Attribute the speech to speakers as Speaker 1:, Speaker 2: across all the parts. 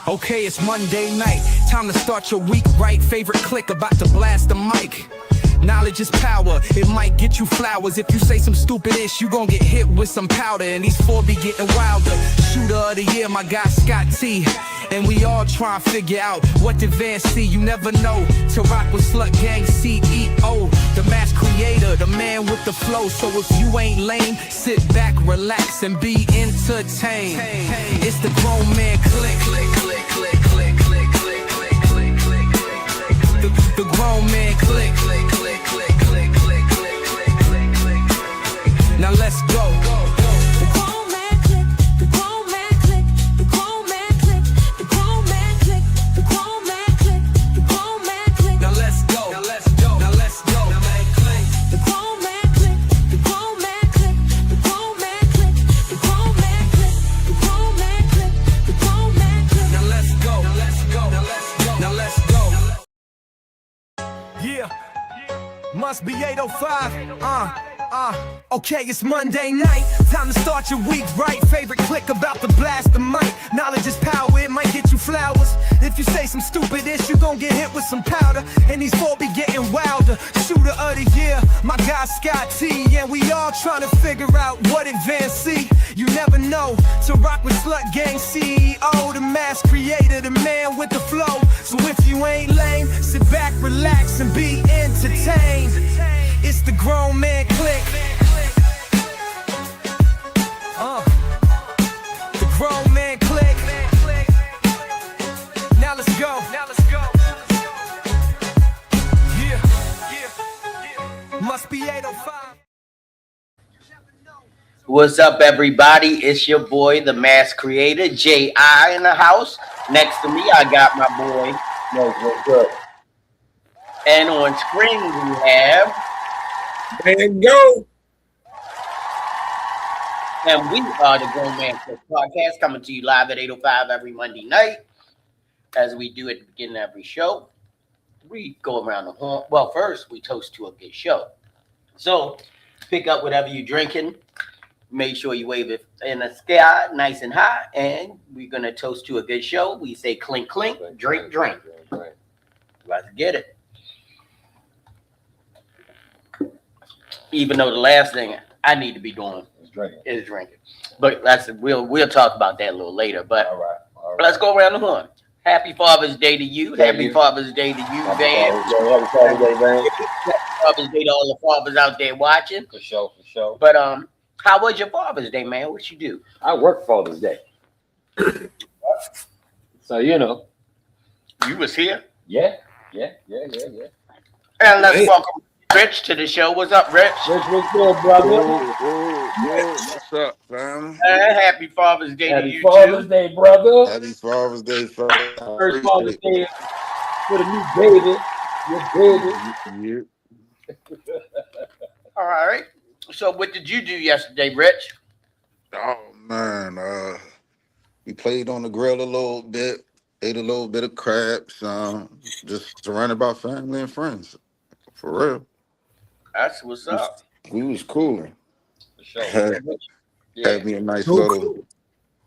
Speaker 1: Okay, it's Monday night. Time to start your week right. Favorite click about to blast the mic. Knowledge is power, it might get you flowers. If you say some stupid ish, you gon' get hit with some powder. And these four be getting wilder. Shooter of the year, my guy Scott T. And we all try and figure out what did Van see. You never know. To rock with Slut Gang CEO, the mass creator, the man with the flow. So if you ain't lame, sit back, relax, and be entertained. It's the grown man click, click, click, click, click, click, click, click, click, click, click. The grown man click, click, click, click, click, click, click, click, click, click. Now let's go.
Speaker 2: The grown man click, the grown man click, the grown man click, the grown man click, the grown man click, the grown man click.
Speaker 1: Now let's go. Now let's go. Now let's go. Now man click.
Speaker 2: The grown man click, the grown man click, the grown man click, the grown man click, the grown man click, the grown man click.
Speaker 1: Now let's go. Now let's go. Now let's go. Now let's go. Yeah. Must be 8:05. Okay, it's Monday night. Time to start your week right. Favorite click about to blast the mic. Knowledge is power, it might get you flowers. If you say some stupid ish, you gon' get hit with some powder. And these four be getting wilder. Shooter of the year, my guy Scott T. And we all trying to figure out what advance see. You never know. To rock with Slut Gang CEO, the mass creator, the man with the flow. So if you ain't lame, sit back, relax, and be entertained. It's the grown man click. The grown man click. Now let's go. Now let's go. Yeah. Must be 8:05.
Speaker 3: What's up, everybody? It's your boy, the mass creator, J.I. in the house. Next to me, I got my boy.
Speaker 4: What's up?
Speaker 3: And on screen, we have.
Speaker 4: Man, go.
Speaker 3: And we are the Grown Man Cliue Podcast, coming to you live at 8:05 every Monday night. As we do at the beginning of every show, we go around the horn. Well, first, we toast to a good show. So, pick up whatever you're drinking. Make sure you wave it in the sky, nice and high. And we're going to toast to a good show. We say clink, clink, drink, drink. Let's get it. Even though the last thing I need to be doing is drinking. But we'll talk about that a little later. But
Speaker 4: All right.
Speaker 3: let's go around the horn. Happy Father's Day to you. Happy Father's Day to you, Van.
Speaker 4: Happy Father's Day, man.
Speaker 3: Happy Father's Day to all the fathers out there watching.
Speaker 4: For sure.
Speaker 3: But how was your Father's Day, man? What you do?
Speaker 4: I work Father's Day. So, you know.
Speaker 3: You was here.
Speaker 4: Yeah.
Speaker 3: And let's welcome Rich to the show. What's up, Rich?
Speaker 4: Rich, what's good, brother?
Speaker 5: What's up, fam?
Speaker 3: Happy Father's Day to
Speaker 4: Happy
Speaker 3: you,
Speaker 4: Father's
Speaker 3: too.
Speaker 4: Day, brother.
Speaker 5: Happy Father's Day, fam.
Speaker 4: First Father's Day for the new baby. Your baby.
Speaker 3: All right. So what did you do yesterday, Rich?
Speaker 5: Oh, man. We played on the grill a little bit, ate a little bit of crabs, just surrounded by family and friends. For real.
Speaker 3: That's what's up.
Speaker 5: We was cooling.
Speaker 4: For sure.
Speaker 5: Had me a nice little,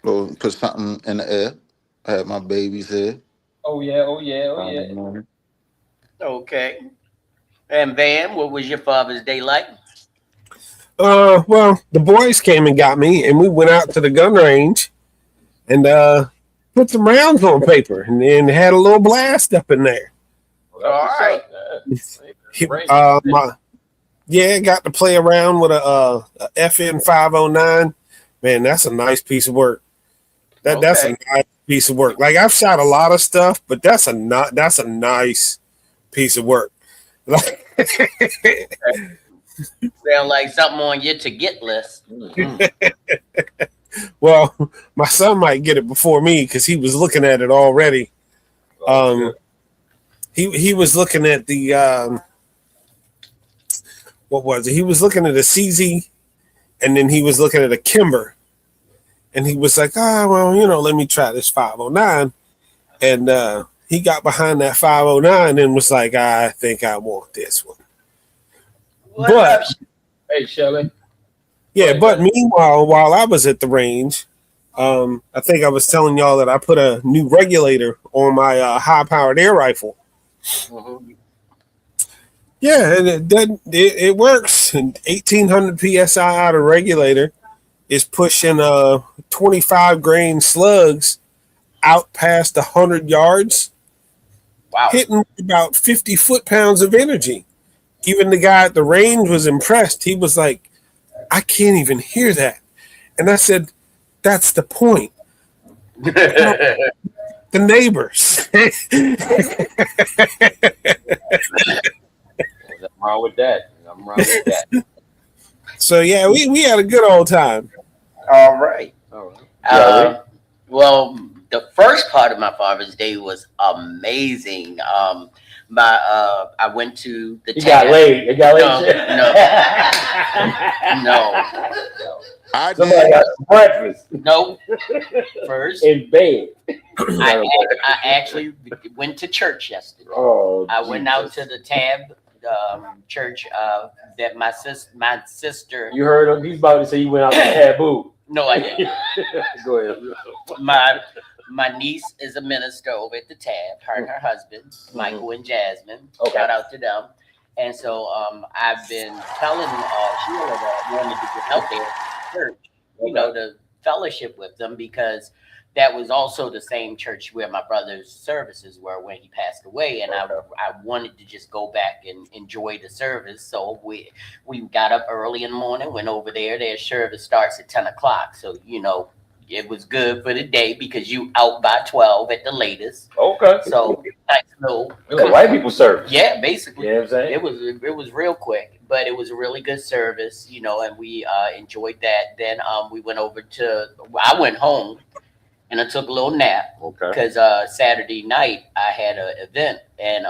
Speaker 5: put something in the air. I had my babies here.
Speaker 4: Oh, yeah.
Speaker 3: Okay. And Van, what was your Father's Day like?
Speaker 6: Well, the boys came and got me, and we went out to the gun range and put some rounds on paper, and then had a little blast up in there.
Speaker 3: All right.
Speaker 6: Got to play around with a FN 509. Man, that's a nice piece of work. That's a nice piece of work. Like, I've shot a lot of stuff, but that's a nice piece of work.
Speaker 3: Sound like something on your to get list.
Speaker 6: Well, my son might get it before me because he was looking at it already. He was looking at the what was it? He was looking at a CZ, and then he was looking at a Kimber, and he was like, let me try this 509, and he got behind that 509 and was like, I think I want this one.
Speaker 4: Hey, Shelly.
Speaker 6: Yeah, but meanwhile, while I was at the range, I think I was telling y'all that I put a new regulator on my high-powered air rifle.
Speaker 3: Mhm.
Speaker 6: Yeah, and it works. And 1,800 psi out of regulator is pushing 25 grain slugs out past 100 yards,
Speaker 3: Wow.
Speaker 6: hitting about 50 foot-pounds of energy. Even the guy at the range was impressed. He was like, I can't even hear that. And I said, that's the point. The neighbors.
Speaker 4: Nothing wrong with that. Nothing wrong with that.
Speaker 6: So, yeah, we had a good old time.
Speaker 3: All right.
Speaker 4: All right.
Speaker 3: Well, the first part of my Father's Day was amazing. I went to the
Speaker 4: You got laid. You got laid.
Speaker 3: No.
Speaker 5: I
Speaker 4: Somebody
Speaker 5: did.
Speaker 4: got some breakfast
Speaker 3: No. First,
Speaker 4: in bed.
Speaker 3: I actually went to church yesterday.
Speaker 4: Oh,
Speaker 3: I went out to the Tab church that my sister.
Speaker 4: You heard him? He's about to say you went out to Taboo.
Speaker 3: No, I didn't.
Speaker 4: Go ahead.
Speaker 3: My niece is a minister over at the Tab. Her and her husband, Michael and Jasmine.
Speaker 4: Okay.
Speaker 3: Shout out to them. And so I've been telling Sheila that I wanted to get out there to church, you know, to fellowship with them, because that was also the same church where my brother's services were when he passed away, and I wanted to just go back and enjoy the service. So we got up early in the morning, went over there. Their service starts at 10 o'clock, so you know it was good for the day because you out by 12 at the latest.
Speaker 4: Okay.
Speaker 3: So nice little
Speaker 4: white people service.
Speaker 3: yeah, basically.
Speaker 4: You know what I'm saying?
Speaker 3: It was real quick, but it was a really good service, you know, and we enjoyed that. Then we went over I went home and I took a little nap
Speaker 4: Okay.
Speaker 3: because Saturday night I had an event, and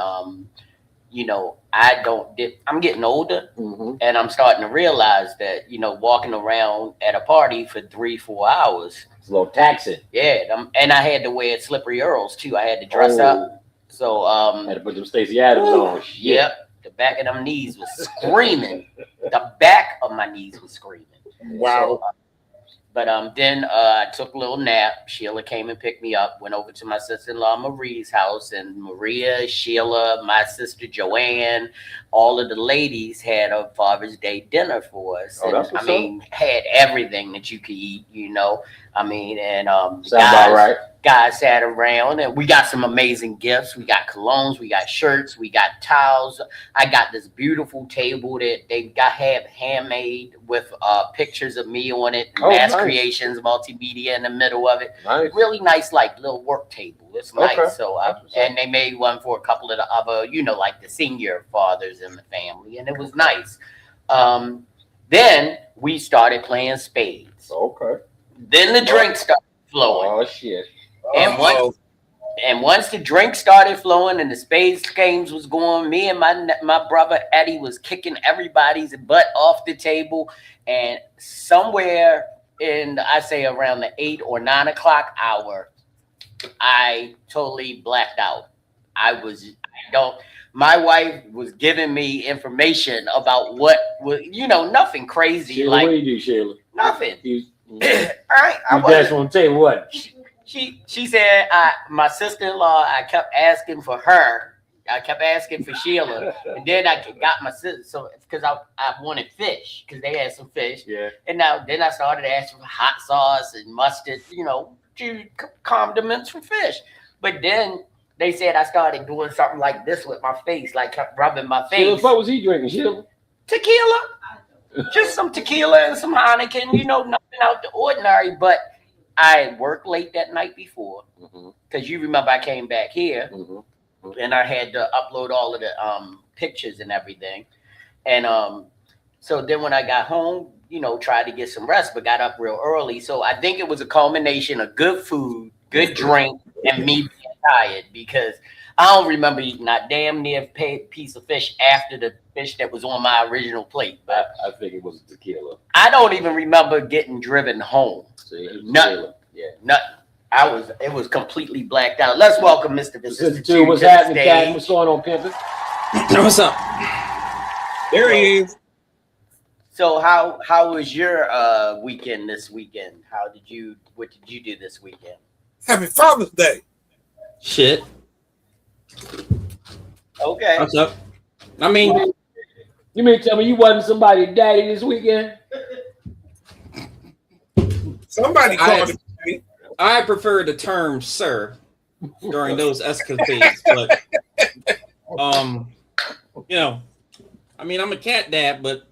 Speaker 3: you know, I'm getting older, and I'm starting to realize that, you know, walking around at a party for 3-4 hours,
Speaker 4: It's a little taxing.
Speaker 3: yeah, and I had to wear slippery Earls too. I had to dress up, so
Speaker 4: Had to put them Stacey Adams on.
Speaker 3: yep, the back of them knees was screaming. The back of my knees was screaming.
Speaker 6: Wow.
Speaker 3: So, but then I took a little nap. Sheila came and picked me up. Went over to my sister-in-law Marie's house, and Maria, Sheila, my sister Joanne, all of the ladies had a Father's Day dinner for us.
Speaker 4: Oh,
Speaker 3: And,
Speaker 4: that's what's
Speaker 3: I mean, had everything that you could eat, you know. I mean, and
Speaker 4: Sound about right.
Speaker 3: guys sat around, and we got some amazing gifts. We got colognes, we got shirts, we got towels. I got this beautiful table that they have handmade with pictures of me on it,
Speaker 4: Oh,
Speaker 3: Mass
Speaker 4: nice.
Speaker 3: Creations Multimedia in the middle of it.
Speaker 4: Nice.
Speaker 3: Really nice, like little work table. It's nice.
Speaker 4: Okay.
Speaker 3: So
Speaker 4: That's what's up.
Speaker 3: and they made one for a couple of the other, you know, like the senior fathers in the family, and it was nice. Then we started playing spades.
Speaker 4: Okay.
Speaker 3: Then the drinks started flowing.
Speaker 4: Oh shit.
Speaker 3: And once the drink started flowing and the spades games was going, me and my brother Eddie was kicking everybody's butt off the table. And somewhere in, I say around the 8 or 9 o'clock hour, I totally blacked out. My wife was giving me information about what was, you know, nothing crazy.
Speaker 4: Sheila,
Speaker 3: like
Speaker 4: what do you do, Sheila?
Speaker 3: nothing.
Speaker 4: You
Speaker 3: All right. I
Speaker 4: just
Speaker 3: wasn't-
Speaker 4: want to tell you what.
Speaker 3: She said, my sister-in-law, I kept asking for her. I kept asking for Sheila. And then I got my sister, so because I wanted fish, because they had some fish.
Speaker 4: Yeah.
Speaker 3: And then I started asking for hot sauce and mustard, you know, condiments for fish. But then they said I started doing something like this with my face, like kept rubbing my
Speaker 4: Sheila,
Speaker 3: face.
Speaker 4: what was he drinking, Sheila?
Speaker 3: Tequila. Just some tequila and some Heineken, you know, nothing out the ordinary. But I worked late that night before, because you remember I came back here and I had to upload all of the pictures and everything. And so then when I got home, you know, tried to get some rest, but got up real early. So I think it was a culmination of good food, good drink, and me being tired, because I don't remember eating that damn near piece of fish after the fish that was on my original plate. But
Speaker 4: I think it was tequila.
Speaker 3: I don't even remember getting driven home.
Speaker 4: See,
Speaker 3: Nothing.
Speaker 4: tequila. Yeah.
Speaker 3: Nothing. It was completely blacked out. Let's welcome Mr.
Speaker 4: Sister
Speaker 3: Two
Speaker 4: Two, what's
Speaker 3: to the
Speaker 4: happening, Cat?
Speaker 3: stage.
Speaker 4: What's going on, Pimpin'?
Speaker 6: What's up? There he is.
Speaker 3: So how was your weekend this weekend? What did you do this weekend?
Speaker 6: Happy Father's Day.
Speaker 7: Shit.
Speaker 3: Okay.
Speaker 7: What's up? I mean,
Speaker 4: You mean tell me you wasn't somebody's daddy this weekend?
Speaker 6: Somebody called it.
Speaker 7: I prefer the term "sir" during those escapades, but you know, I mean, I'm a cat dad, but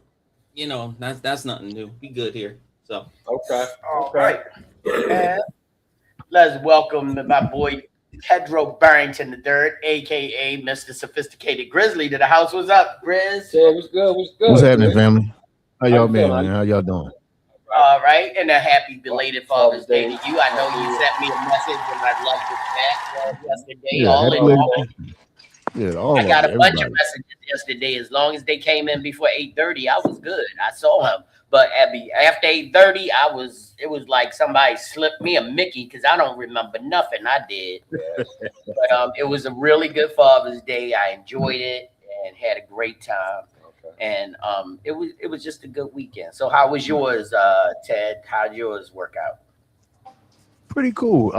Speaker 7: you know, that's nothing new. We good here. So
Speaker 4: Okay.
Speaker 3: All right. And let's welcome my boy Pedro Barrington III, aka Mr. Sophisticated Grizzly, to the house. What's up, Grizz?
Speaker 4: Say what's good? What's good?
Speaker 8: What's happening,
Speaker 4: Grizz?
Speaker 8: family? How
Speaker 4: How
Speaker 8: y'all
Speaker 4: you
Speaker 8: been,
Speaker 4: feeling?
Speaker 8: man? How y'all doing?
Speaker 3: All right, and a happy belated Father's Day to
Speaker 4: Father's Day.
Speaker 3: you. I know you sent me a message and I loved it back yesterday.
Speaker 8: Yeah,
Speaker 3: all
Speaker 8: happy
Speaker 3: in
Speaker 8: belated
Speaker 3: all,
Speaker 8: Yeah, all
Speaker 3: I
Speaker 8: of
Speaker 3: got
Speaker 8: it,
Speaker 3: a bunch of
Speaker 8: everybody.
Speaker 3: messages yesterday. As long as they came in before 8:30, I was good. I saw him, but after 8:30, it was like somebody slipped me a Mickey because I don't remember nothing I did. But it was a really good Father's Day. I enjoyed it and had a great time. And it was just a good weekend. So how was yours, Ted? How'd yours work out?
Speaker 8: Pretty cool.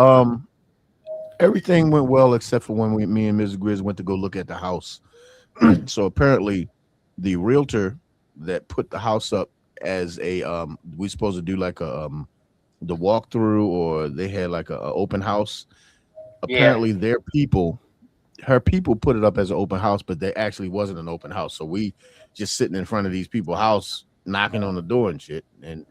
Speaker 8: Everything went well except for when me and Mrs. Grizz went to go look at the house. So apparently, the realtor that put the house up as a we supposed to do like a the walkthrough, or they had like a open house. Apparently, her people put it up as an open house, but there actually wasn't an open house. So we just sitting in front of these people's house, knocking on the door and shit. And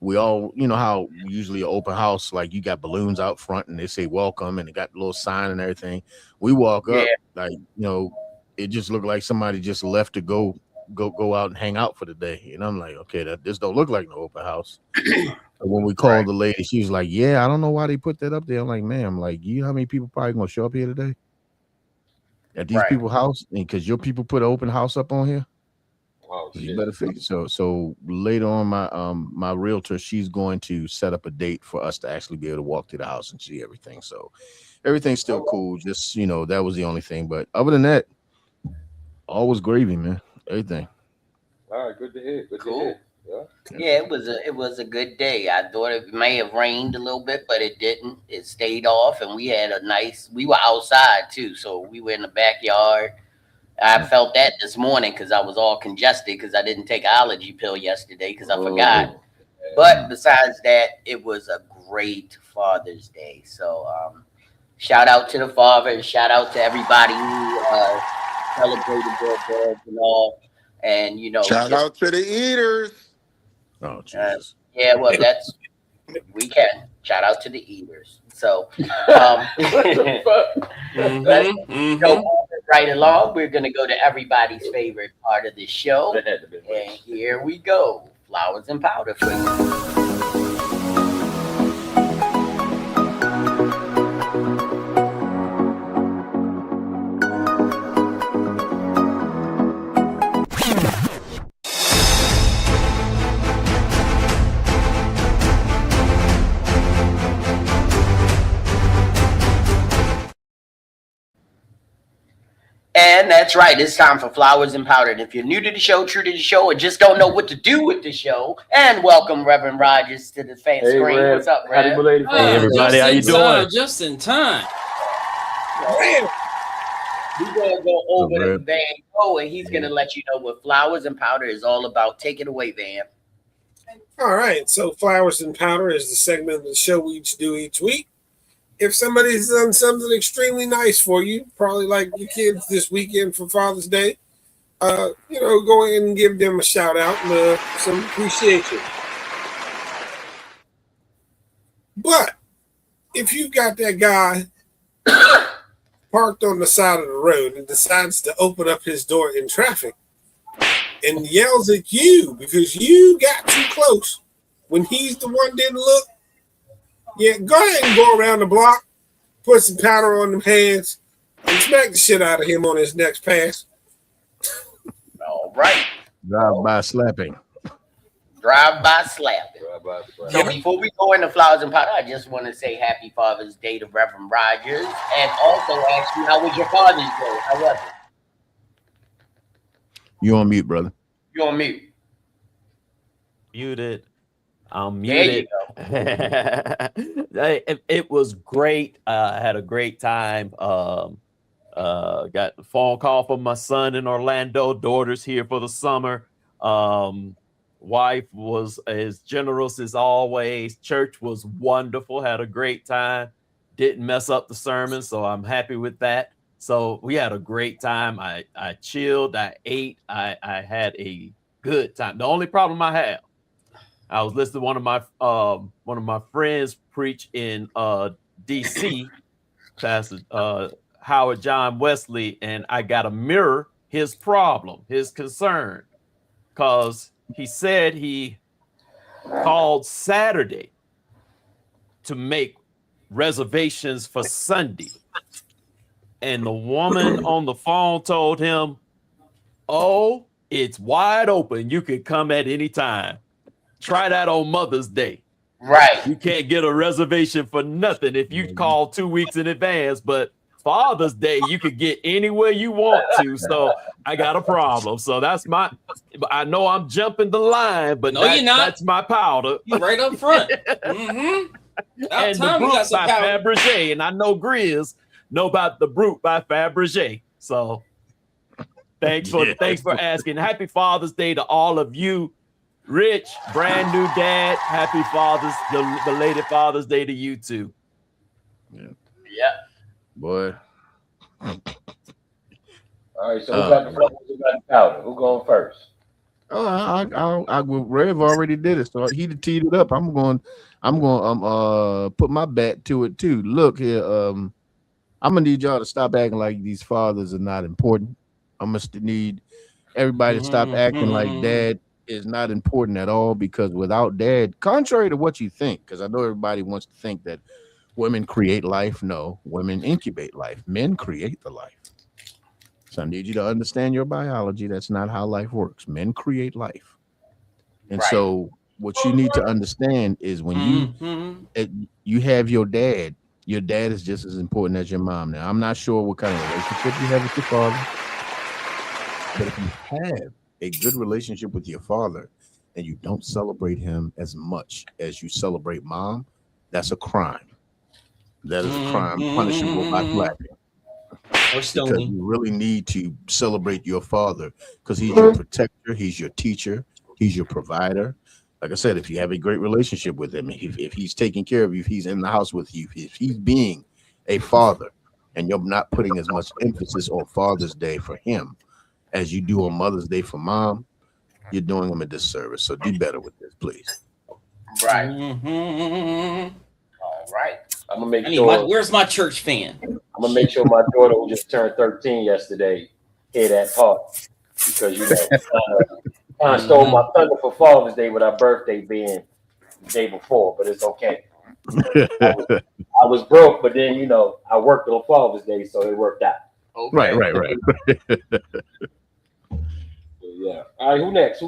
Speaker 8: we all, you know how usually an open house, like you got balloons out front and they say welcome and they got a little sign and everything. We walk up, like, you know, it just looked like somebody just left to go out and hang out for the day. And I'm like, okay, this don't look like no open house. But when we called the lady, she was like, yeah, I don't know why they put that up there. I'm like, ma'am, like, you know how many people probably gonna show up here today at these people's house? And because your people put an open house up on here.
Speaker 4: Oh,
Speaker 8: You better figure. So later on, my realtor, she's going to set up a date for us to actually be able to walk through the house and see everything. So everything's still cool. Just, you know, that was the only thing. But other than that, all was gravy, man. Everything.
Speaker 4: All right, good to hear. Good
Speaker 3: Cool.
Speaker 4: to hear.
Speaker 3: Yeah, it was a good day. I thought it may have rained a little bit, but it didn't. It stayed off, and we were outside too, so we were in the backyard. I felt that this morning because I was all congested because I didn't take an allergy pill yesterday because I forgot. But besides that, it was a great Father's Day. So shout out to the father and shout out to everybody who celebrated their birthdays and all. And, you know,
Speaker 5: Shout out to the eaters.
Speaker 8: Oh, Jesus.
Speaker 3: Yeah, well, we can. Shout out to the eaters. So let's go right along. We're going to go to everybody's favorite part of the show. And here we go. Flowers and powder for you. And that's right. It's time for Flowers and Powder. And if you're new to the show, true to the show, or just don't know what to do with the show, and welcome Reverend Rogers to the fan screen.
Speaker 4: Rev.
Speaker 3: What's up,
Speaker 4: Happy
Speaker 3: Rev?
Speaker 4: belated
Speaker 7: Oh,
Speaker 4: Father's Day.
Speaker 8: everybody, how you doing?
Speaker 7: Just in time.
Speaker 3: We're going to go over
Speaker 8: Rev.
Speaker 3: to Van Gogh, and he's going to let you know what Flowers and Powder is all about. Take it away, Van.
Speaker 6: All right. So Flowers and Powder is the segment of the show we do each week. If somebody's done something extremely nice for you, probably like your kids this weekend for Father's Day, you know, go ahead and give them a shout out and some appreciation. But if you've got that guy parked on the side of the road and decides to open up his door in traffic and yells at you because you got too close when he's the one didn't look, yeah, go ahead and go around the block, put some powder on them hands, and smack the shit out of him on his next pass.
Speaker 3: All right.
Speaker 8: Drive-by slapping.
Speaker 3: Drive-by slapping. So before we go into Flowers and Powder, I just want to say Happy Father's Day to Reverend Rogers, and also ask you, how was your Father's Day? How was it?
Speaker 8: You on mute, brother.
Speaker 3: You on mute.
Speaker 9: muted. I'm
Speaker 3: There you
Speaker 9: muted. It was great. I had a great time. Got a phone call from my son in Orlando. Daughter's here for the summer. Wife was as generous as always. Church was wonderful. Had a great time. Didn't mess up the sermon, so I'm happy with that. So we had a great time. I chilled. I ate. I had a good time. The only problem I have, I was listening to one of my friends preach in DC, Pastor Howard John Wesley, and I got to mirror his problem, his concern, because he said he called Saturday to make reservations for Sunday. And the woman on the phone told him, "Oh, it's wide open. You can come at any time. Try that on Mother's Day.
Speaker 3: Right.
Speaker 9: You can't get a reservation for nothing if you call 2 weeks in advance, but Father's Day, you could get anywhere you want to. So I got a problem." So that's I know I'm jumping the line, but
Speaker 7: No, you're not.
Speaker 9: That's my powder.
Speaker 7: You right up front. Mm-hmm.
Speaker 9: And the Brute by Fabergé. And I know Grizz know about the Brute by Fabergé. So thanks for asking. Happy Father's Day to all of you. Rich, brand new dad. Happy belated Father's Day to you too.
Speaker 4: Yeah.
Speaker 8: Boy.
Speaker 4: All right, so who got the flowers? Who got the powder? Who going first?
Speaker 8: Rev already did it, so he teed it up. I'm going put my bat to it too. Look here, I'm gonna need y'all to stop acting like these fathers are not important. I'm gonna need everybody to stop acting like dad is not important at all, because without dad, contrary to what you think, because I know everybody wants to think that women create life. No, women incubate life. Men create the life. So I need you to understand your biology. That's not how life works. Men create life. And so what you need to understand is when you have your dad is just as important as your mom. Now, I'm not sure what kind of relationship you have with your father, but if you have a good relationship with your father and you don't celebrate him as much as you celebrate mom, that's a crime. That is a crime punishable by blacking. Because you really need to celebrate your father, because he's your protector, he's your teacher, he's your provider. Like I said, if you have a great relationship with him, if he's taking care of you, if he's in the house with you, if he's being a father, and you're not putting as much emphasis on Father's Day for him as you do on Mother's Day for mom, you're doing him a disservice. So do better with this, please.
Speaker 3: Right. All right.
Speaker 4: I'm gonna make sure.
Speaker 7: Where's my church fan?
Speaker 4: I'm gonna make sure my daughter, who just turned 13 yesterday, hear that part, because kind of stole my thunder for Father's Day with our birthday being the day before, but it's okay. I was broke, but then I worked on Father's Day, so it worked out.
Speaker 3: Okay.
Speaker 8: Right.
Speaker 4: Yeah. All right. Who next?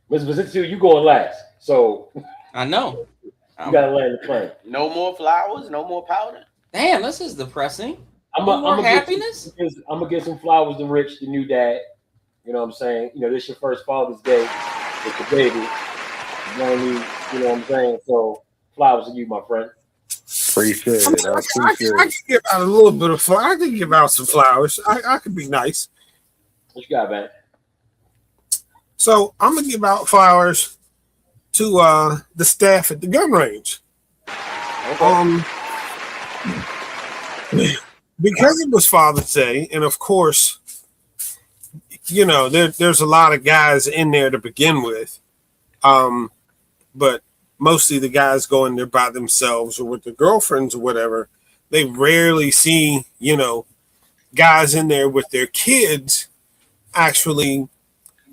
Speaker 4: Ms. Vizitio, you going last, so
Speaker 7: I know.
Speaker 4: You gotta land the plane.
Speaker 3: No more flowers, no more powder.
Speaker 7: Damn, this is depressing.
Speaker 4: I'm
Speaker 7: more happiness.
Speaker 4: I'm gonna get some flowers to Rich, the new dad. You know what I'm saying? This your first Father's Day with the baby. You know what I'm saying? So flowers to you, my friend.
Speaker 6: Appreciate it. I can give out a little bit of flowers. I can give out some flowers. I could be nice.
Speaker 4: What you got, man?
Speaker 6: So I'm gonna give out flowers to the staff at the gun range. Okay. Because it was Father's Day, and of course, there's a lot of guys in there to begin with, but mostly the guys go in there by themselves or with their girlfriends or whatever. They rarely see, guys in there with their kids actually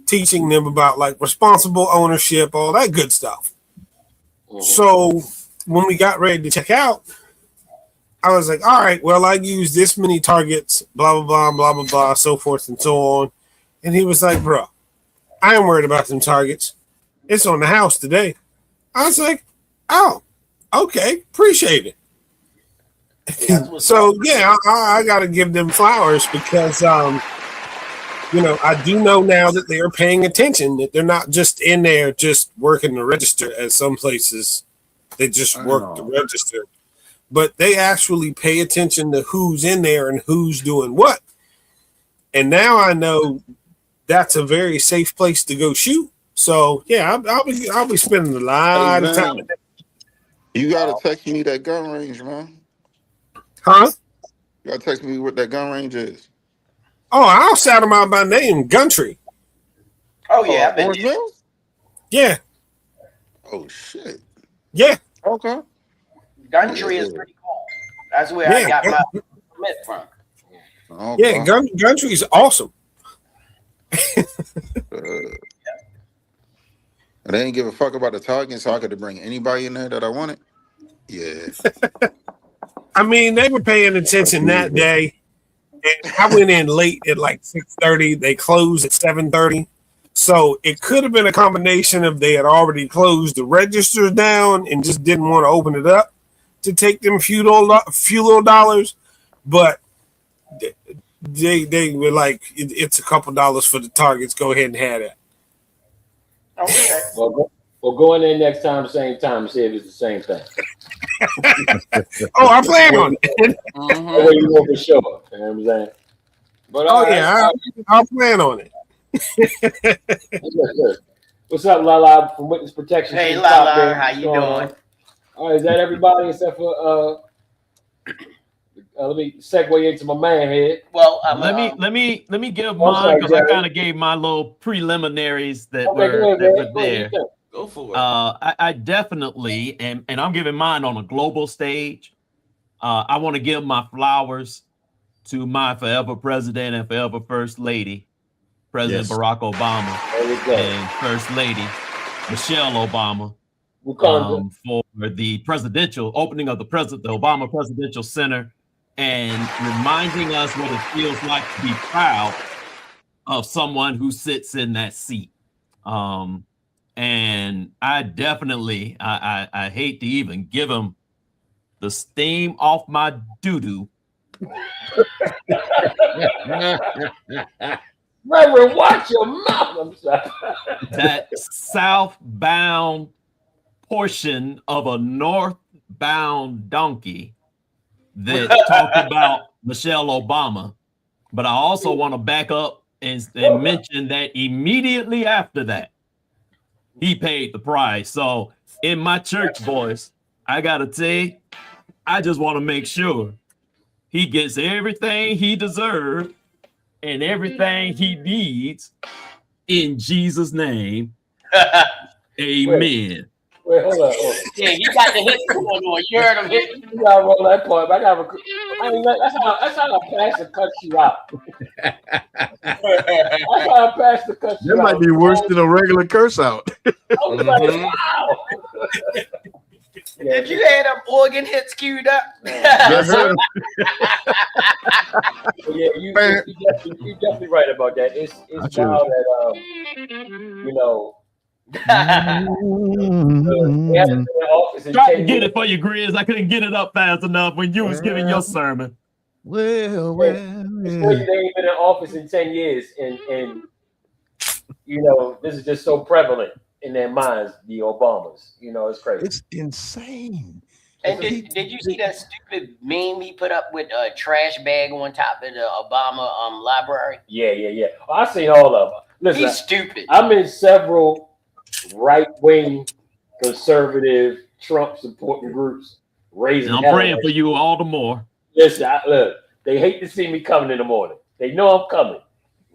Speaker 6: teaching them about like responsible ownership, all that good stuff. Mm-hmm. So when we got ready to check out, I was like, all right, well, I use this many targets, blah, blah, blah, blah, blah, blah, so forth and so on. And he was like, bro, I ain't worried about them targets. It's on the house today. I was like, oh, okay, appreciate it. So, yeah, I got to give them flowers because I do know now that they are paying attention, that they're not just in there just working the register. As some places they just
Speaker 5: I
Speaker 6: work the
Speaker 5: know.
Speaker 6: register, but they actually pay attention to who's in there and who's doing what. And now I know that's a very safe place to go shoot. So yeah, I'll be spending a lot
Speaker 5: Hey
Speaker 6: of time.
Speaker 5: man, you gotta text me that gun range, man.
Speaker 6: Huh?
Speaker 5: You gotta text me what that gun range is.
Speaker 6: Oh, I'll shout them out by name. Gumtree.
Speaker 3: Oh yeah, I've been
Speaker 5: Orange
Speaker 3: there.
Speaker 5: Mills?
Speaker 6: Yeah,
Speaker 5: Oh shit.
Speaker 6: yeah,
Speaker 5: Okay.
Speaker 3: Gumtree is
Speaker 5: Yeah.
Speaker 3: pretty cool. That's where I
Speaker 6: yeah,
Speaker 3: got my permit from.
Speaker 5: Okay.
Speaker 6: yeah. Gumtree is awesome.
Speaker 5: They didn't give a fuck about the target, so I could bring anybody in there that I wanted. Yeah.
Speaker 6: I mean, they were paying attention that day. And I went in late at like 6:30. They closed at 7:30. So it could have been a combination of they had already closed the registers down and just didn't want to open it up to take them few little dollars. But they were like, it's a couple dollars for the targets. Go ahead and have that.
Speaker 3: Okay.
Speaker 4: Well, go in there next time, same time, and see if it's the same thing.
Speaker 6: Oh, I plan on it.
Speaker 4: That way you know for sure. You know what I'm saying? But
Speaker 6: Oh yeah, I'll plan on it.
Speaker 4: Good. What's up, Lala from Witness Protection?
Speaker 3: Hey
Speaker 4: She's
Speaker 3: Lala,
Speaker 4: top there.
Speaker 3: how you
Speaker 4: What's going
Speaker 3: doing?
Speaker 4: on? All right, is that everybody except for let me segue into my man here.
Speaker 3: Well,
Speaker 9: Let me give
Speaker 4: Oh,
Speaker 9: mine
Speaker 4: sorry,
Speaker 9: because I
Speaker 4: Jerry.
Speaker 9: kind of gave my little preliminaries that
Speaker 4: Okay, go ahead,
Speaker 9: were
Speaker 4: man. Go ahead,
Speaker 9: there.
Speaker 4: you think.
Speaker 7: Go for it.
Speaker 9: I definitely, and I'm giving mine on a global stage. I want to give my flowers to my forever president and forever first lady, President
Speaker 6: Yes.
Speaker 9: Barack Obama,
Speaker 4: There we go.
Speaker 9: and First Lady Michelle Obama,
Speaker 4: Wakanda.
Speaker 9: for the presidential opening of the Obama Presidential Center, and reminding us what it feels like to be proud of someone who sits in that seat. And I definitely, I hate to even give him the steam off my doo-doo.
Speaker 4: Reverend, watch your mouth. I'm sorry.
Speaker 9: That southbound portion of a northbound donkey that talked about Michelle Obama. But I also want to back up and mention that immediately after that, he paid the price. So in my church voice, I got to tell you, I just want to make sure he gets everything he deserves and everything he needs in Jesus' name. Amen.
Speaker 4: Wait, hold on.
Speaker 3: yeah, you got the hits going on. You heard him hit.
Speaker 4: You gotta roll that part. But I mean, that's how a pastor cuts you out. That's how a pastor cuts you
Speaker 8: That
Speaker 4: out.
Speaker 8: might be worse than a regular curse out.
Speaker 4: I was like, wow.
Speaker 3: Did you have them organ hits queued up?
Speaker 8: Yes, sir.
Speaker 4: Yeah, you definitely right about that. It's
Speaker 8: That's
Speaker 4: wild that you know. They haven't been in office in
Speaker 9: Try
Speaker 4: 10
Speaker 9: to get
Speaker 4: years.
Speaker 9: it for you, Grizz. I couldn't get it up fast enough when you was giving your sermon.
Speaker 8: Well,
Speaker 4: It's crazy they ain't been in office in 10 years, and you know this is just so prevalent in their minds. The Obamas, you know, it's crazy.
Speaker 8: it's insane.
Speaker 3: And did you see that stupid meme he put up with a trash bag on top of the Obama library?
Speaker 4: Yeah. Oh, I seen all of them. Listen,
Speaker 3: He's stupid.
Speaker 4: I'm in several right-wing, conservative, Trump supporting groups raising.
Speaker 9: And I'm
Speaker 4: hell
Speaker 9: praying
Speaker 4: at
Speaker 9: for you all the more.
Speaker 4: Listen, look, they hate to see me coming in the morning. They know I'm coming.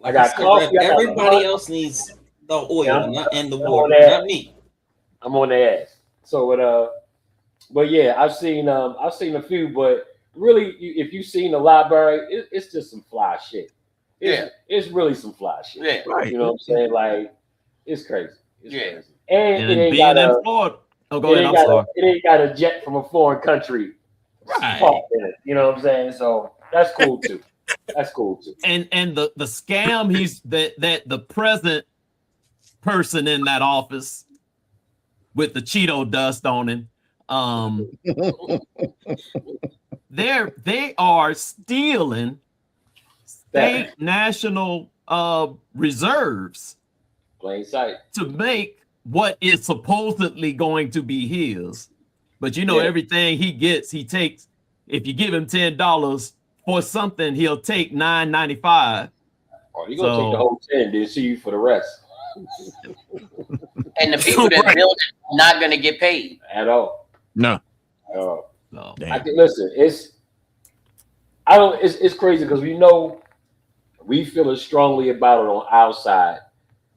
Speaker 4: I got
Speaker 7: said,
Speaker 4: coffee. I got
Speaker 7: everybody
Speaker 4: lunch.
Speaker 7: else needs the oil
Speaker 4: Yeah.
Speaker 7: and the
Speaker 4: I'm
Speaker 7: water,
Speaker 4: on that.
Speaker 7: not me.
Speaker 4: I'm on their ass. So, but yeah, I've seen a few, but really, if you've seen the library, it's just some fly shit. It's really some fly shit.
Speaker 3: Yeah.
Speaker 8: Right.
Speaker 4: You know what I'm saying? Like, it's crazy. It's
Speaker 3: Yeah.
Speaker 4: crazy. And
Speaker 9: And
Speaker 4: it ain't
Speaker 9: being
Speaker 4: got
Speaker 9: in
Speaker 4: a,
Speaker 9: Florida. Oh, go
Speaker 4: it
Speaker 9: ahead.
Speaker 4: ain't
Speaker 9: I'm
Speaker 4: got
Speaker 9: sorry.
Speaker 4: it ain't got a jet from a foreign country.
Speaker 9: Right.
Speaker 4: parked in it. You know what I'm saying? So that's cool too. That's cool too.
Speaker 9: And the scam that the present person in that office with the Cheeto dust on him, they are stealing state national reserves
Speaker 4: Plain sight.
Speaker 9: to make what is supposedly going to be his. But you know,
Speaker 4: Yeah.
Speaker 9: everything he gets, he takes. If you give him $10 for something, he'll take $9.95.
Speaker 4: Oh, you're gonna take the whole 10, then see you for the rest.
Speaker 3: And the people that
Speaker 9: Right.
Speaker 3: build it are not going to get paid.
Speaker 4: At all.
Speaker 8: No.
Speaker 9: No.
Speaker 4: I
Speaker 8: Damn.
Speaker 4: think, listen, it's crazy because we feel as strongly about it on our side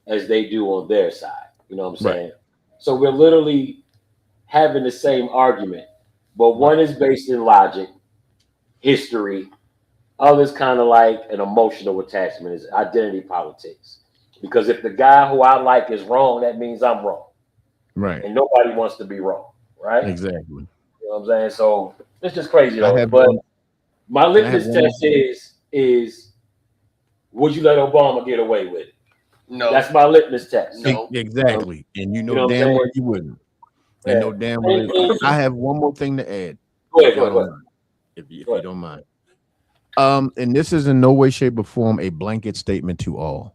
Speaker 4: as they do on their side. You know what I'm saying? So we're literally having the same argument, but one is based in logic, history. Others kind of like an emotional attachment, is identity politics. Because if the guy who I like is wrong, that means I'm wrong,
Speaker 8: Right.
Speaker 4: and nobody wants to be wrong, right?
Speaker 8: Exactly.
Speaker 4: You know what I'm saying? So it's just crazy,
Speaker 8: I
Speaker 4: though.
Speaker 8: have
Speaker 4: But
Speaker 8: one-
Speaker 4: my
Speaker 8: I have
Speaker 4: litmus
Speaker 8: one
Speaker 4: test is would you let Obama get away with it?
Speaker 3: No.
Speaker 4: That's my litmus test.
Speaker 3: No.
Speaker 8: Exactly. And you know,
Speaker 4: You know what I'm
Speaker 8: damn well
Speaker 4: saying?
Speaker 8: you wouldn't.
Speaker 4: Yeah.
Speaker 8: You know damn well. I have one more thing to add.
Speaker 4: Go ahead,
Speaker 8: If y'all
Speaker 4: go
Speaker 8: don't
Speaker 4: ahead.
Speaker 8: mind. If
Speaker 4: Go
Speaker 8: you
Speaker 4: ahead.
Speaker 8: don't mind. And this is in no way, shape, or form a blanket statement to all.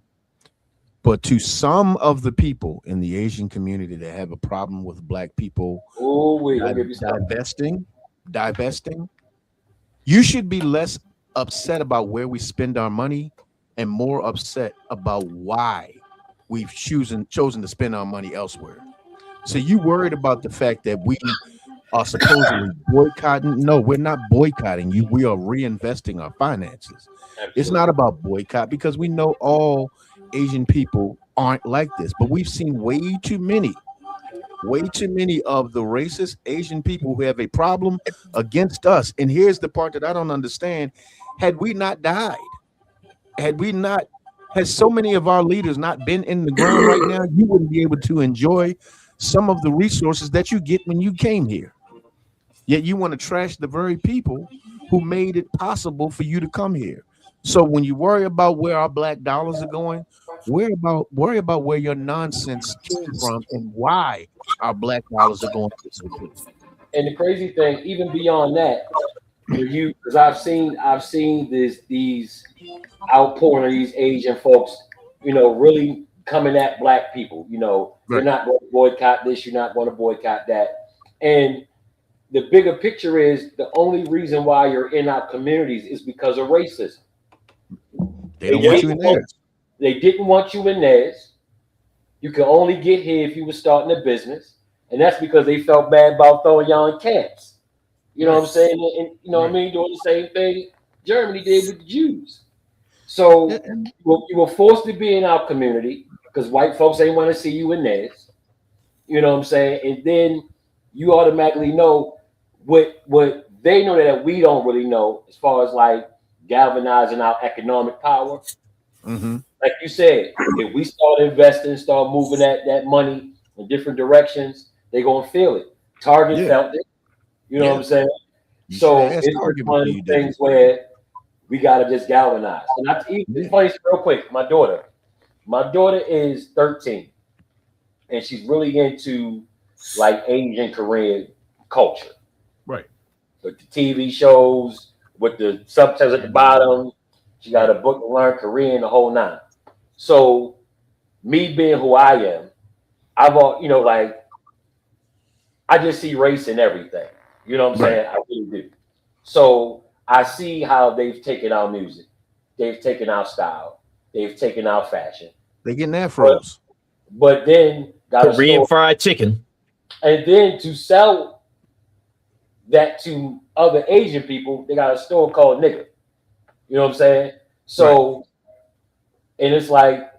Speaker 8: But to some of the people in the Asian community that have a problem with black people
Speaker 4: Oh, wait, don't get me started.
Speaker 8: divesting, you should be less upset about where we spend our money and more upset about why we've chosen to spend our money elsewhere. So you worried about the fact that we are supposedly boycotting? No, we're not boycotting you. We are reinvesting our finances. It's not about boycott because we know all Asian people aren't like this, but we've seen way too many of the racist Asian people who have a problem against us. And here's the part that I don't understand. Had we not died, had so many of our leaders not been in the ground right now, you wouldn't be able to enjoy some of the resources that you get when you came here. Yet you want to trash the very people who made it possible for you to come here. So when you worry about where our black dollars are going, worry about where your nonsense came from and why our black dollars are going.
Speaker 4: And the crazy thing, even beyond that, because I've seen these outpouring of these Asian folks, really coming at black people. You're not going to boycott this, you're not going to boycott that. And the bigger picture is the only reason why you're in our communities is because of racism.
Speaker 8: They don't want you in theirs.
Speaker 4: They didn't want you in theirs. You could only get here if you were starting a business. And that's because they felt bad about throwing y'all in camps. You know what I'm saying? And you know what I mean? Doing the same thing Germany did with the Jews. So you were forced to be in our community because white folks ain't want to see you in theirs. You know what I'm saying? And then you automatically know what they know that we don't really know as far as like galvanizing our economic power.
Speaker 8: Mm-hmm.
Speaker 4: Like you said, if we start investing, start moving that money in different directions, they're gonna feel it. Target felt it. You know what I'm saying? So it's one of the things where we gotta just galvanize. And it's funny, real quick, my daughter is 13 and she's really into like Asian Korean culture.
Speaker 8: Right.
Speaker 4: With the TV shows, with the subtitles at the bottom. She got a book to learn Korean, the whole nine. So me being who I am, I just see race in everything. You know what I'm saying? I really do. So I see how they've taken our music. They've taken our style. They've taken our fashion.
Speaker 8: They're getting afros.
Speaker 4: But then got
Speaker 9: Korean fried chicken.
Speaker 4: And then to sell that to other Asian people, they got a store called Nigga. You know what I'm saying? So, and it's like,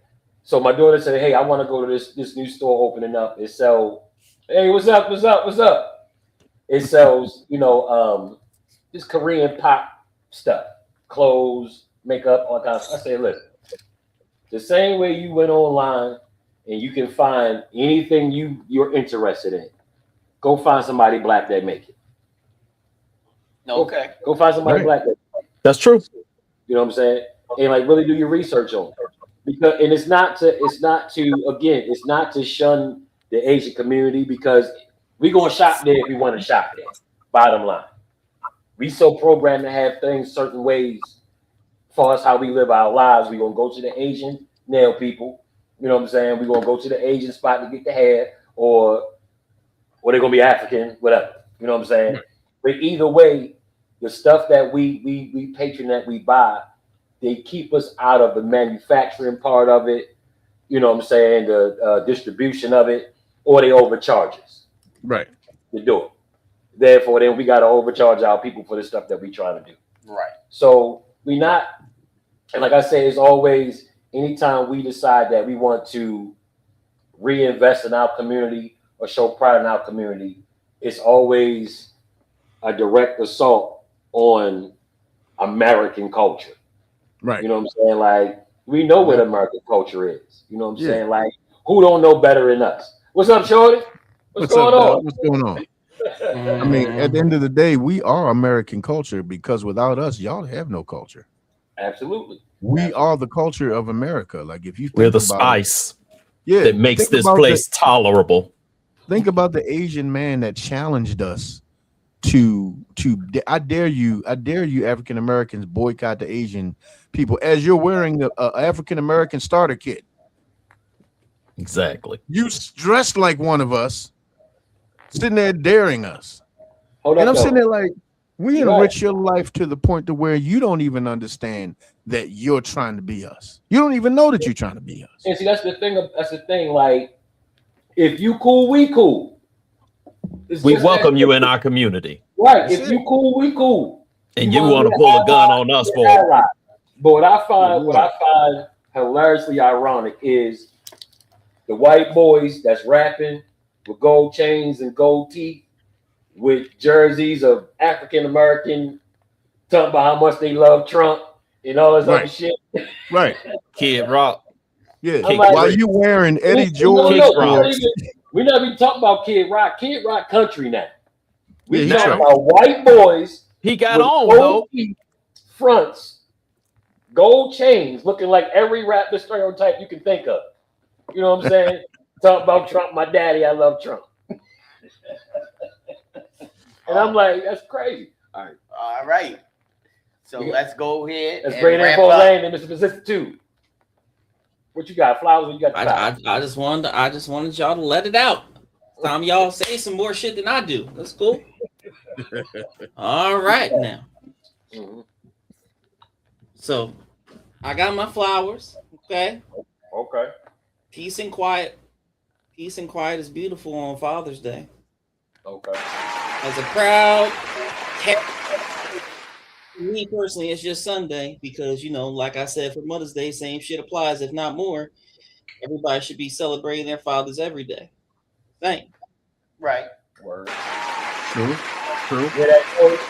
Speaker 4: so my daughter said, "Hey, I want to go to this new store opening up. It sells, hey, what's up? It sells, this Korean pop stuff, clothes, makeup, all kinds of stuff." I said, "Listen, the same way you went online and you can find anything you're interested in, go find somebody black that make it.
Speaker 3: Okay.
Speaker 4: Go find somebody black that make it.
Speaker 9: That's true.
Speaker 4: You know what I'm saying? And like really do your research on it. Because it's not to shun the Asian community because we're gonna shop there if we want to shop there. Bottom line. We so programmed to have things certain ways far as how we live our lives, we're gonna go to the Asian nail people. You know what I'm saying? We're gonna go to the Asian spot to get the hair, or they're gonna be African, whatever. You know what I'm saying?
Speaker 8: Right.
Speaker 4: But either way, the stuff that we patron that we buy, they keep us out of the manufacturing part of it. You know what I'm saying? The distribution of it, or they overcharge us
Speaker 8: Right.
Speaker 4: to do it. Therefore, then we got to overcharge our people for the stuff that we trying to do.
Speaker 3: Right.
Speaker 4: So we not, and like I say, it's always anytime we decide that we want to reinvest in our community or show pride in our community, it's always a direct assault on American culture.
Speaker 8: Right.
Speaker 4: You know what I'm saying? Like, we know what American culture is. You know what I'm
Speaker 8: Yeah.
Speaker 4: saying? Like, who don't know better than us? What's up, Shorty? What's going
Speaker 8: up,
Speaker 4: on?
Speaker 8: dog? What's going on? I mean, at the end of the day, we are American culture, because without us, y'all have no culture.
Speaker 4: Absolutely.
Speaker 8: We are the culture of America. Like, if you think
Speaker 9: We're the
Speaker 8: about it,
Speaker 9: spice
Speaker 8: yeah,
Speaker 9: that makes
Speaker 8: think
Speaker 9: this
Speaker 8: about
Speaker 9: place tolerable.
Speaker 8: think about the Asian man that challenged us to I dare you African Americans, boycott the Asian people as you're wearing a African American starter kit.
Speaker 9: Exactly.
Speaker 8: You dressed like one of us, sitting there daring us.
Speaker 4: Hold
Speaker 8: And
Speaker 4: up,
Speaker 8: I'm sitting
Speaker 4: though.
Speaker 8: there like, we
Speaker 4: Right.
Speaker 8: enrich your life to the point to where you don't even understand that you're trying to be us. You don't even know that you're trying to be us.
Speaker 4: And see, that's the thing. That's the thing. Like, if you cool, we cool. It's
Speaker 9: We
Speaker 4: just
Speaker 9: welcome
Speaker 4: that
Speaker 9: you in
Speaker 4: simple.
Speaker 9: our community.
Speaker 4: Right.
Speaker 8: That's
Speaker 4: If
Speaker 8: it.
Speaker 4: you cool, we cool.
Speaker 9: And you
Speaker 4: wanna
Speaker 9: want to
Speaker 4: be
Speaker 9: pull a
Speaker 4: an
Speaker 9: gun
Speaker 4: ally,
Speaker 9: on us
Speaker 4: be
Speaker 9: for
Speaker 4: an
Speaker 9: it.
Speaker 4: ally. But what I find
Speaker 8: Yeah.
Speaker 4: hilariously ironic is the white boys that's rapping with gold chains and gold teeth with jerseys of African American, talking about how much they love Trump and all this other
Speaker 8: Right.
Speaker 4: shit.
Speaker 8: Right.
Speaker 9: Kid Rock.
Speaker 8: Yeah.
Speaker 4: I'm like,
Speaker 8: While you wearing Eddie
Speaker 4: No,
Speaker 8: George
Speaker 9: Kick
Speaker 4: we're
Speaker 9: Rock.
Speaker 4: not even talking about Kid Rock. Kid Rock country now. We
Speaker 8: Yeah, he's
Speaker 4: talking
Speaker 8: right.
Speaker 4: about white boys
Speaker 9: He got
Speaker 4: with
Speaker 9: on
Speaker 4: gold
Speaker 9: though.
Speaker 4: teeth, fronts, gold chains, looking like every rapper stereotype you can think of. You know what I'm saying? Talk about Trump, my daddy, I love Trump. And I'm like, that's crazy. All right.
Speaker 3: All right. So let's go ahead.
Speaker 4: That's
Speaker 3: and
Speaker 4: great
Speaker 3: wrap
Speaker 4: info
Speaker 3: up.
Speaker 4: lane and Mr. Pacific too. What you got? Flowers or you got the flowers?
Speaker 7: I just wanted y'all to let it out. Time y'all say some more shit than I do. That's cool. All right now.
Speaker 4: Mhm.
Speaker 7: So I got my flowers. Okay.
Speaker 4: Okay.
Speaker 7: Peace and quiet. Peace and quiet is beautiful on Father's Day.
Speaker 4: Okay.
Speaker 7: As a proud me personally, it's just Sunday because, you know, like I said, for Mother's Day, same shit applies, if not more. Everybody should be celebrating their fathers every day. Same.
Speaker 3: Right.
Speaker 4: Word.
Speaker 8: True. True.
Speaker 4: Hear that, Coach?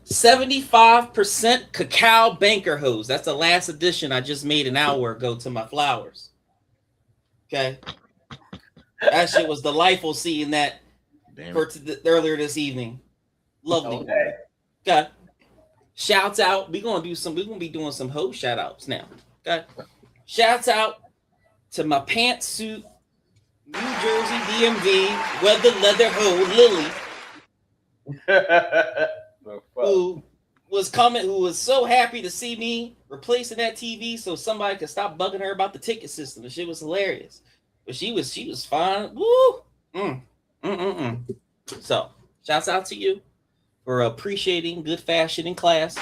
Speaker 7: 75% cacao banker hose. That's the last edition I just made an hour ago to my flowers. Okay. That shit was delightful seeing that
Speaker 8: Damn.
Speaker 7: for earlier this evening. Lovely.
Speaker 3: Okay.
Speaker 7: Okay. Shouts out. We're gonna be doing some hoe shout outs now. Okay. Shouts out to my pantsuit, New Jersey DMV, weather leather hoe Lily, who was so happy to see me replacing that TV so somebody could stop bugging her about the ticket system. The shit was hilarious. But she was fine. Woo! So, shouts out to you for appreciating good fashion in class.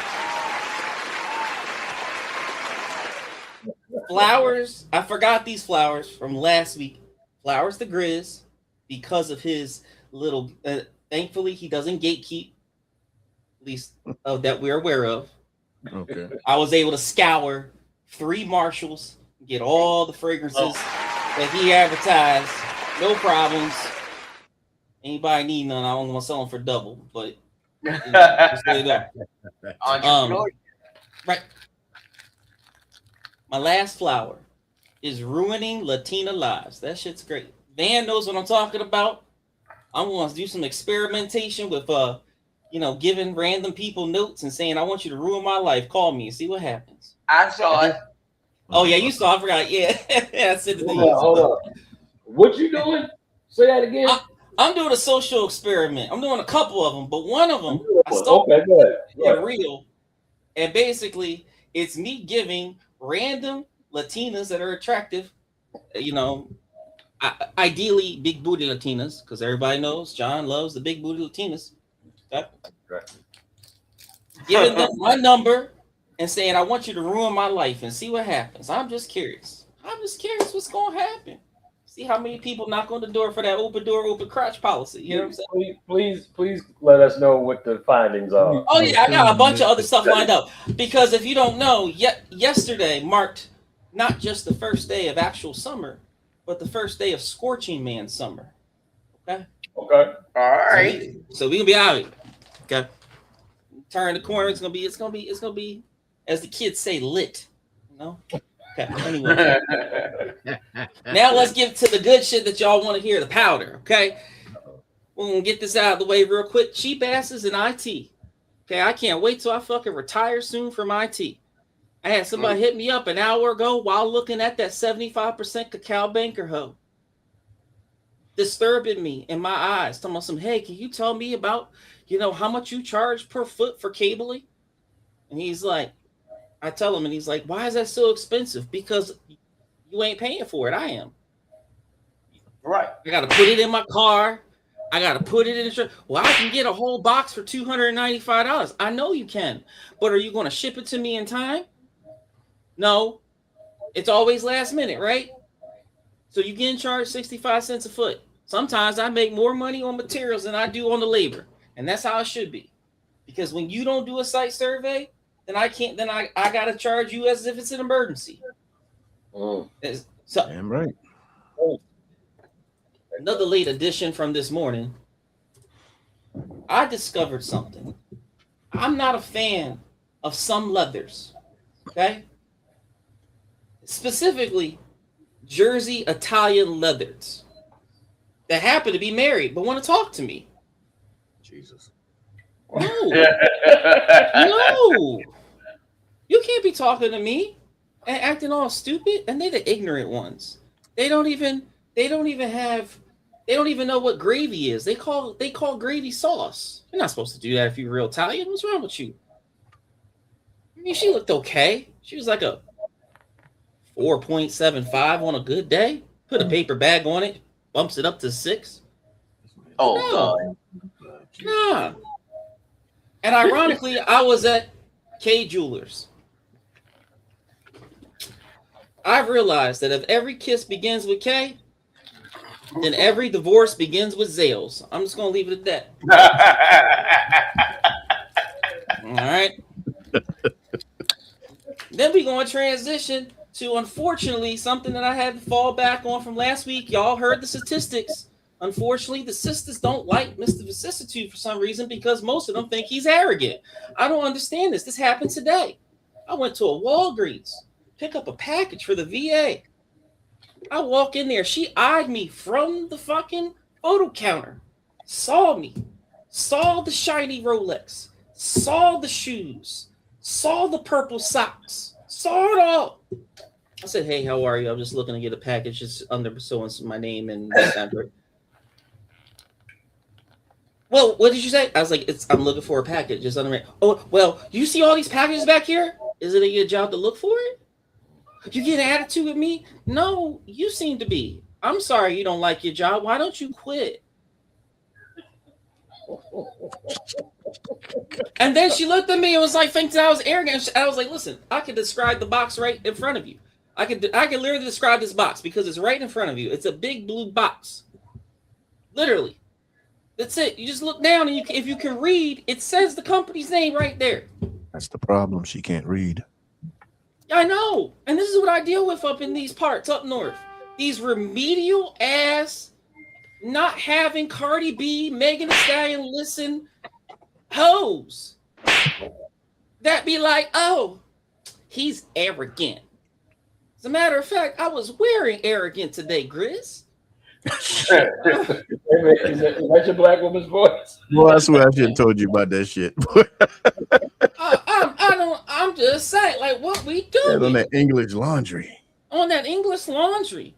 Speaker 7: Flowers, I forgot these flowers from last week. Flowers to Grizz because of his little. Thankfully, he doesn't gatekeep, at least that we're aware of.
Speaker 8: Okay.
Speaker 7: I was able to scour 3 Marshalls, get all the fragrances that he advertised. No problems. Anybody need none? I don't want to sell them for double, but just so you know.
Speaker 3: Entrepreneur.
Speaker 7: Right. My last flower is ruining Latina lives. That shit's great. Van knows what I'm talking about. I'm going to do some experimentation with, giving random people notes and saying, I want you to ruin my life. Call me and see what happens.
Speaker 3: I saw it.
Speaker 7: Oh, yeah, you saw. I forgot. Yeah. I said the
Speaker 4: Hold up. What you doing? Say that again.
Speaker 7: I'm doing a social experiment. I'm doing a couple of them, but one of them, I saw
Speaker 4: Okay, good.
Speaker 7: it real. And basically, it's me giving random Latinas that are attractive, ideally big booty Latinas, because everybody knows John loves the big booty Latinas. Okay? Giving them my number and saying, I want you to ruin my life and see what happens. I'm just curious. What's going to happen. See how many people knock on the door for that open door, open crotch policy. You know what I'm saying?
Speaker 4: Please let us know what the findings are.
Speaker 7: Oh, yeah, I got a bunch of other stuff lined up. Because if you don't know, yesterday marked not just the first day of actual summer, but the first day of scorching man summer. Okay?
Speaker 4: Okay.
Speaker 3: All right.
Speaker 7: So we gonna be out of here. Okay. Turn the corner. It's gonna be, as the kids say, lit. You know? Okay. Anyway. Now let's get to the good shit that y'all want to hear, the powder. Okay. We're gonna get this out of the way real quick. Cheap asses in IT. Okay, I can't wait till I fucking retire soon from IT. I had somebody hit me up an hour ago while looking at that 75% cacao banker hoe. Disturbing me in my eyes. Talking about hey, can you tell me about, how much you charge per foot for cabling? And he's like, I tell him, and he's like, why is that so expensive? Because you ain't paying for it. I am.
Speaker 3: Right.
Speaker 7: I got to put it in my car. I got to put it in. Well, I can get a whole box for $295. I know you can. But are you going to ship it to me in time? No. It's always last minute, right? So you getting charged 65 cents a foot. Sometimes I make more money on materials than I do on the labor. And that's how it should be. Because when you don't do a site survey, then I got to charge you as if it's an emergency.
Speaker 4: Mm.
Speaker 7: So,
Speaker 8: Damn right.
Speaker 7: another late addition from this morning. I discovered something. I'm not a fan of some leathers. Okay? Specifically, Jersey Italian leathers that happen to be married but want to talk to me.
Speaker 8: Jesus.
Speaker 7: No. No. You can't be talking to me and acting all stupid. And they're the ignorant ones. They don't even know what gravy is. They call gravy sauce. You're not supposed to do that if you're real Italian. What's wrong with you? I mean, she looked okay. She was like a 4.75 on a good day. Put a paper bag on it, bumps it up to 6.
Speaker 3: Oh,
Speaker 7: No.
Speaker 3: God.
Speaker 7: Nah. And ironically, I was at K Jewelers. I've realized that if every kiss begins with K, then every divorce begins with Zales. I'm just going to leave it at that. All right. Then we're going to transition to, unfortunately, something that I had to fall back on from last week. Y'all heard the statistics. Unfortunately, the sisters don't like Mr. Vicissitude for some reason because most of them think he's arrogant. I don't understand this. This happened today. I went to a Walgreens, pick up a package for the VA. I walk in there. She eyed me from the fucking photo counter, saw me, saw the shiny Rolex, saw the shoes, saw the purple socks, saw it all. I said, hey, how are you? I'm just looking to get a package. It's under so-and-so my name and address. Well, what did you say? I was like, I'm looking for a package. It's under. Oh, well, you see all these packages back here? Is it your job to look for it? You get an attitude with me? No, you seem to be. I'm sorry you don't like your job. Why don't you quit? And then she looked at me and was like, thinking I was arrogant. I was like, listen, I can describe the box right in front of you. I can literally describe this box because it's right in front of you. It's a big blue box. Literally. That's it. You just look down and if you can read, it says the company's name right there.
Speaker 8: That's the problem. She can't read.
Speaker 7: I know. And this is what I deal with up in these parts up north. These remedial ass, not having Cardi B, Megan Thee Stallion listen hoes. That be like, oh, he's arrogant. As a matter of fact, I was wearing arrogant today, Grizz.
Speaker 4: Is that your black woman's voice?
Speaker 8: Well, I swear I should have told you about that shit.
Speaker 7: I'm just saying, like, what we doing?
Speaker 8: On that English laundry.
Speaker 7: On that English laundry.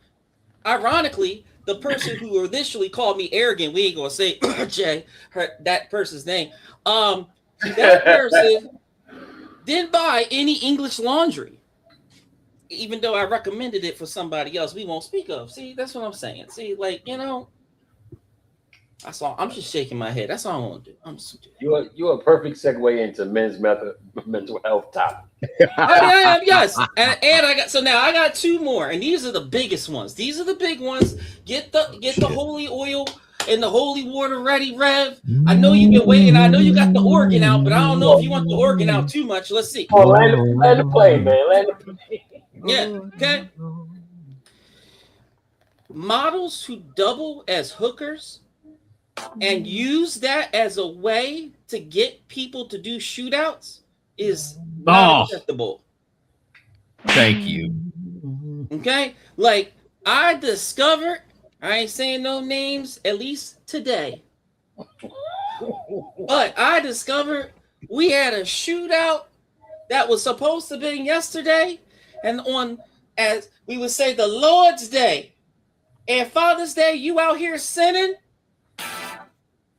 Speaker 7: Ironically, the person who initially called me arrogant, we ain't gonna say that person's name. That person didn't buy any English laundry, even though I recommended it for somebody else we won't speak of. See, that's what I'm saying. See, like, you know, that's all. I'm just shaking my head. That's all I want to do. I'm just
Speaker 4: You're a perfect segue into men's mental health topic.
Speaker 7: Yes, and I got two more, and these are the biggest ones. These are the big ones. Get the holy oil and the holy water ready, Rev. I know you've been waiting. I know you got the organ out, but I don't know if you want the organ out too much. Let's see.
Speaker 4: Oh, land the plane, man. Land the plane.
Speaker 7: Yeah. Okay. Models who double as hookers and use that as a way to get people to do shootouts is not acceptable.
Speaker 9: Thank you.
Speaker 7: Okay? Like, I discovered, I ain't saying no names, at least today, but I discovered we had a shootout that was supposed to have been yesterday, and on, as we would say, the Lord's Day and Father's Day, you out here sinning,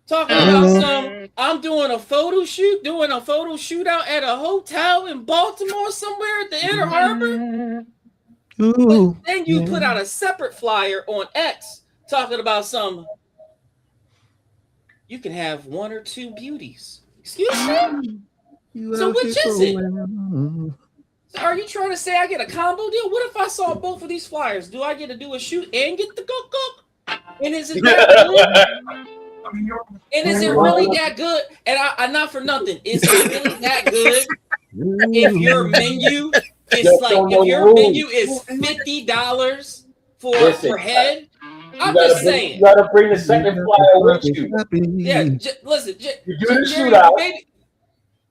Speaker 7: talking about some, I'm doing a photo shootout at a hotel in Baltimore somewhere at the Inner Harbor. But then you put out a separate flyer on X talking about some, you can have one or two beauties. Excuse me? So which is it? So are you trying to say I get a combo deal? What if I saw both of these flyers? Do I get to do a shoot and get the cook? And is it that good? And is it really that good? And I not for nothing. Is it really that good? If your menu is like, if your menu is $50 for head, I'm just saying.
Speaker 4: You gotta bring the second flyer with you.
Speaker 7: Yeah, listen.
Speaker 4: You do the shootout.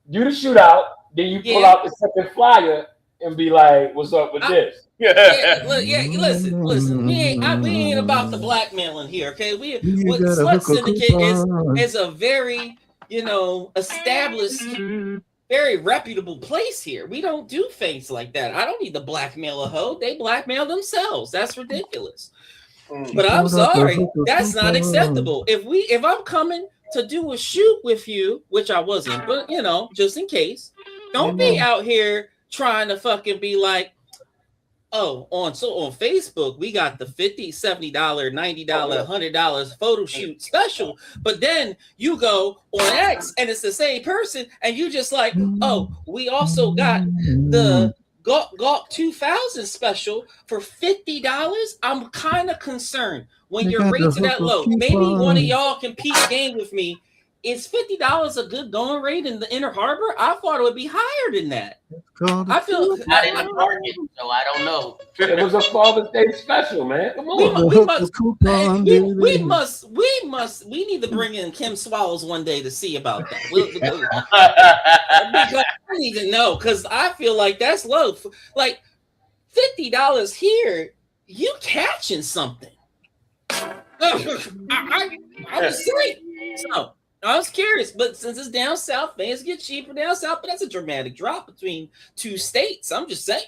Speaker 4: Do the shootout, then you pull out the second flyer and be like, "What's up with this?"
Speaker 7: Listen. We ain't about the blackmailing here, okay? Slut Syndicate is a very, established, very reputable place here. We don't do things like that. I don't need to blackmail a hoe. They blackmail themselves. That's ridiculous. But I'm sorry, that's not acceptable. If I'm coming to do a shoot with you, which I wasn't, but just in case, don't be out here trying to fucking be like, oh, on Facebook, we got the $50, $70, $90, $100 photo shoot special. But then you go on X and it's the same person, and you just like, oh, we also got the Gawk 2000 special for $50. I'm kind of concerned when your rates are that low. Maybe one of y'all can peep game with me. Is $50 a good going rate in the Inner Harbor? I thought it would be higher than that. I feel
Speaker 3: not in the market, so I don't know.
Speaker 4: It was a Father's Day special, man. Come on.
Speaker 7: We need to bring in Kim Swallows one day to see about that. Because I need to know, because I feel like that's low. Like $50 here, you catching something. I'm just saying. So I was curious, but since it's down south, things get cheaper down south, but that's a dramatic drop between two states. I'm just saying.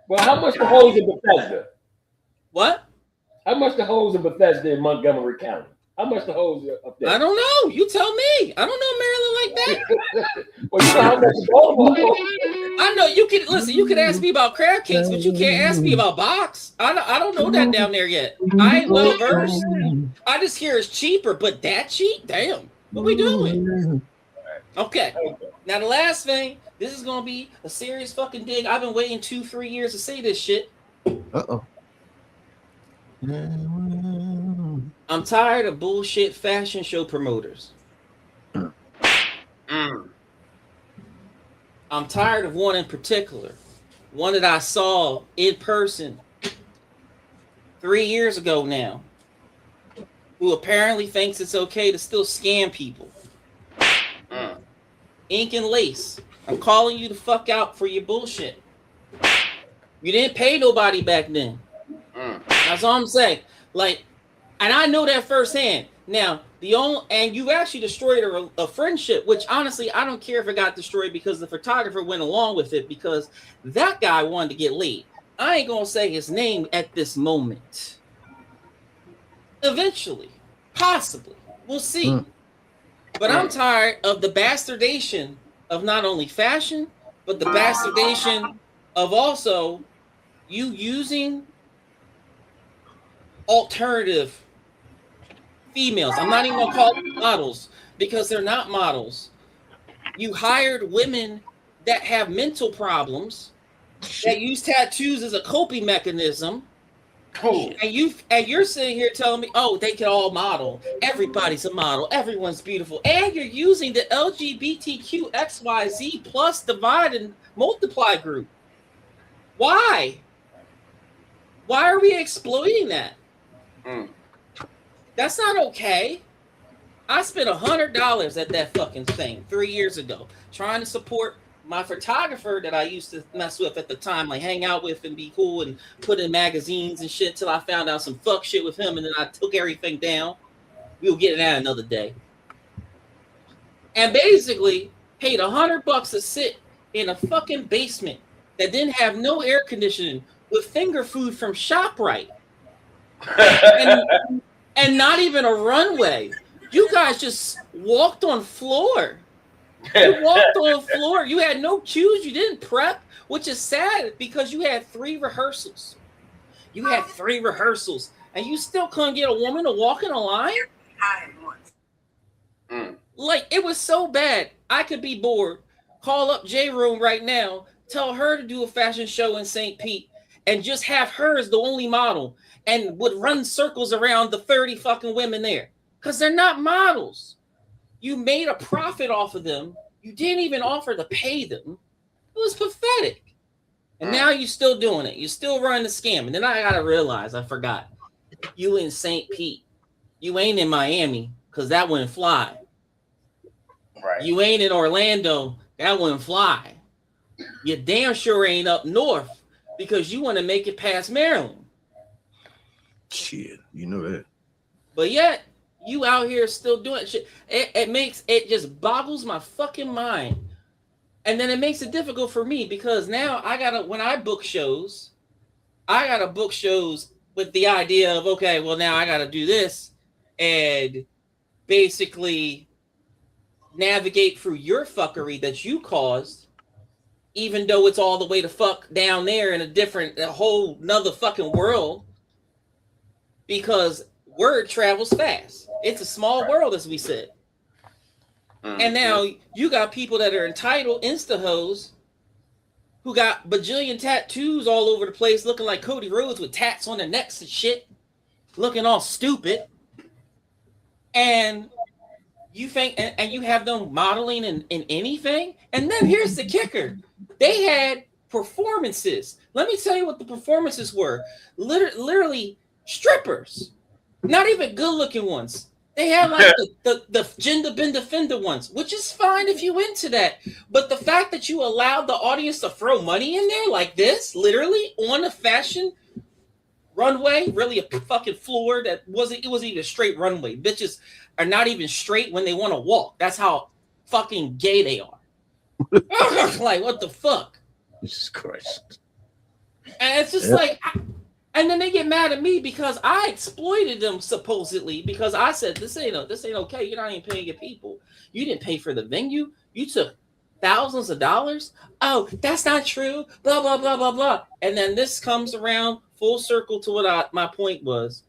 Speaker 4: Well, how much the hoes in Bethesda?
Speaker 7: What?
Speaker 4: How much the hoes in Bethesda in Montgomery County? How much the hoes up there?
Speaker 7: I don't know. You tell me. I don't know Maryland like that.
Speaker 4: Well, you know how much Baltimore.
Speaker 7: I know you can listen. You can ask me about crab cakes, but you can't ask me about box. I don't know that down there yet. I ain't well versed. I just hear it's cheaper, but that cheap? Damn. What we doing? Okay. Now the last thing, this is gonna be a serious fucking dig. I've been waiting 2-3 years to say this shit. I'm tired of bullshit fashion show promoters. I'm tired of one in particular. One that I saw in person 3 years ago now, who apparently thinks it's okay to still scam people. Ink and Lace, I'm calling you the fuck out for your bullshit. You didn't pay nobody back then. That's all I'm saying. Like, and I know that firsthand. Now, and you actually destroyed a friendship, which honestly, I don't care if it got destroyed because the photographer went along with it because that guy wanted to get laid. I ain't gonna say his name at this moment. Eventually, possibly, we'll see. But I'm tired of the bastardization of not only fashion, but the bastardization of also you using alternative females. I'm not even gonna call them models because they're not models. You hired women that have mental problems that use tattoos as a coping mechanism.
Speaker 3: Cool.
Speaker 7: And you're sitting here telling me, oh, they can all model. Everybody's a model. Everyone's beautiful. And you're using the LGBTQ XYZ plus divide and multiply group. Why? Why are we exploiting that? That's not okay. I spent $100 at that fucking thing 3 years ago trying to support my photographer that I used to mess with at the time, like hang out with and be cool and put in magazines and shit till I found out some fuck shit with him and then I took everything down. We'll get it out another day. And basically paid $100 to sit in a fucking basement that didn't have no air conditioning with finger food from ShopRite. and not even a runway. You guys just walked on floor. You walked on floor. You had no cues. You didn't prep, which is sad because you had 3 rehearsals. You had 3 rehearsals, and you still couldn't get a woman to walk in a line? Like, it was so bad. I could be bored. Call up J-Room right now. Tell her to do a fashion show in St. Pete and just have her as the only model and would run circles around the 30 fucking women there because they're not models. You made a profit off of them. You didn't even offer to pay them. It was pathetic. And now you're still doing it. You're still running the scam. And then I got to realize, I forgot. You in St. Pete. You ain't in Miami because that wouldn't fly.
Speaker 3: Right.
Speaker 7: You ain't in Orlando. That wouldn't fly. You damn sure ain't up north because you want to make it past Maryland.
Speaker 8: Shit, you know that.
Speaker 7: But yet, you out here still doing shit. It just boggles my fucking mind. And then it makes it difficult for me because now when I book shows, I gotta book shows with the idea of, okay, well now I gotta do this and basically navigate through your fuckery that you caused, even though it's all the way to fuck down there in a whole nother fucking world, because word travels fast. It's a small world, as we said. And now you got people that are entitled insta-hoes who got bajillion tattoos all over the place looking like Cody Rhodes with tats on their necks and shit, looking all stupid. And you think, and you have them modeling in anything? And then here's the kicker. They had performances. Let me tell you what the performances were. Literally strippers. Not even good-looking ones. They had like the gender bender fender ones, which is fine if you into that. But the fact that you allowed the audience to throw money in there like this, literally on a fashion runway, really a fucking floor it wasn't even a straight runway. Bitches are not even straight when they want to walk. That's how fucking gay they are. Like, what the fuck?
Speaker 8: Jesus Christ.
Speaker 7: And it's just like... And then they get mad at me because I exploited them supposedly because I said this ain't okay. You're not even paying your people. You didn't pay for the venue. You took thousands of dollars. Oh, that's not true. Blah blah blah blah blah. And then this comes around full circle to what my point was,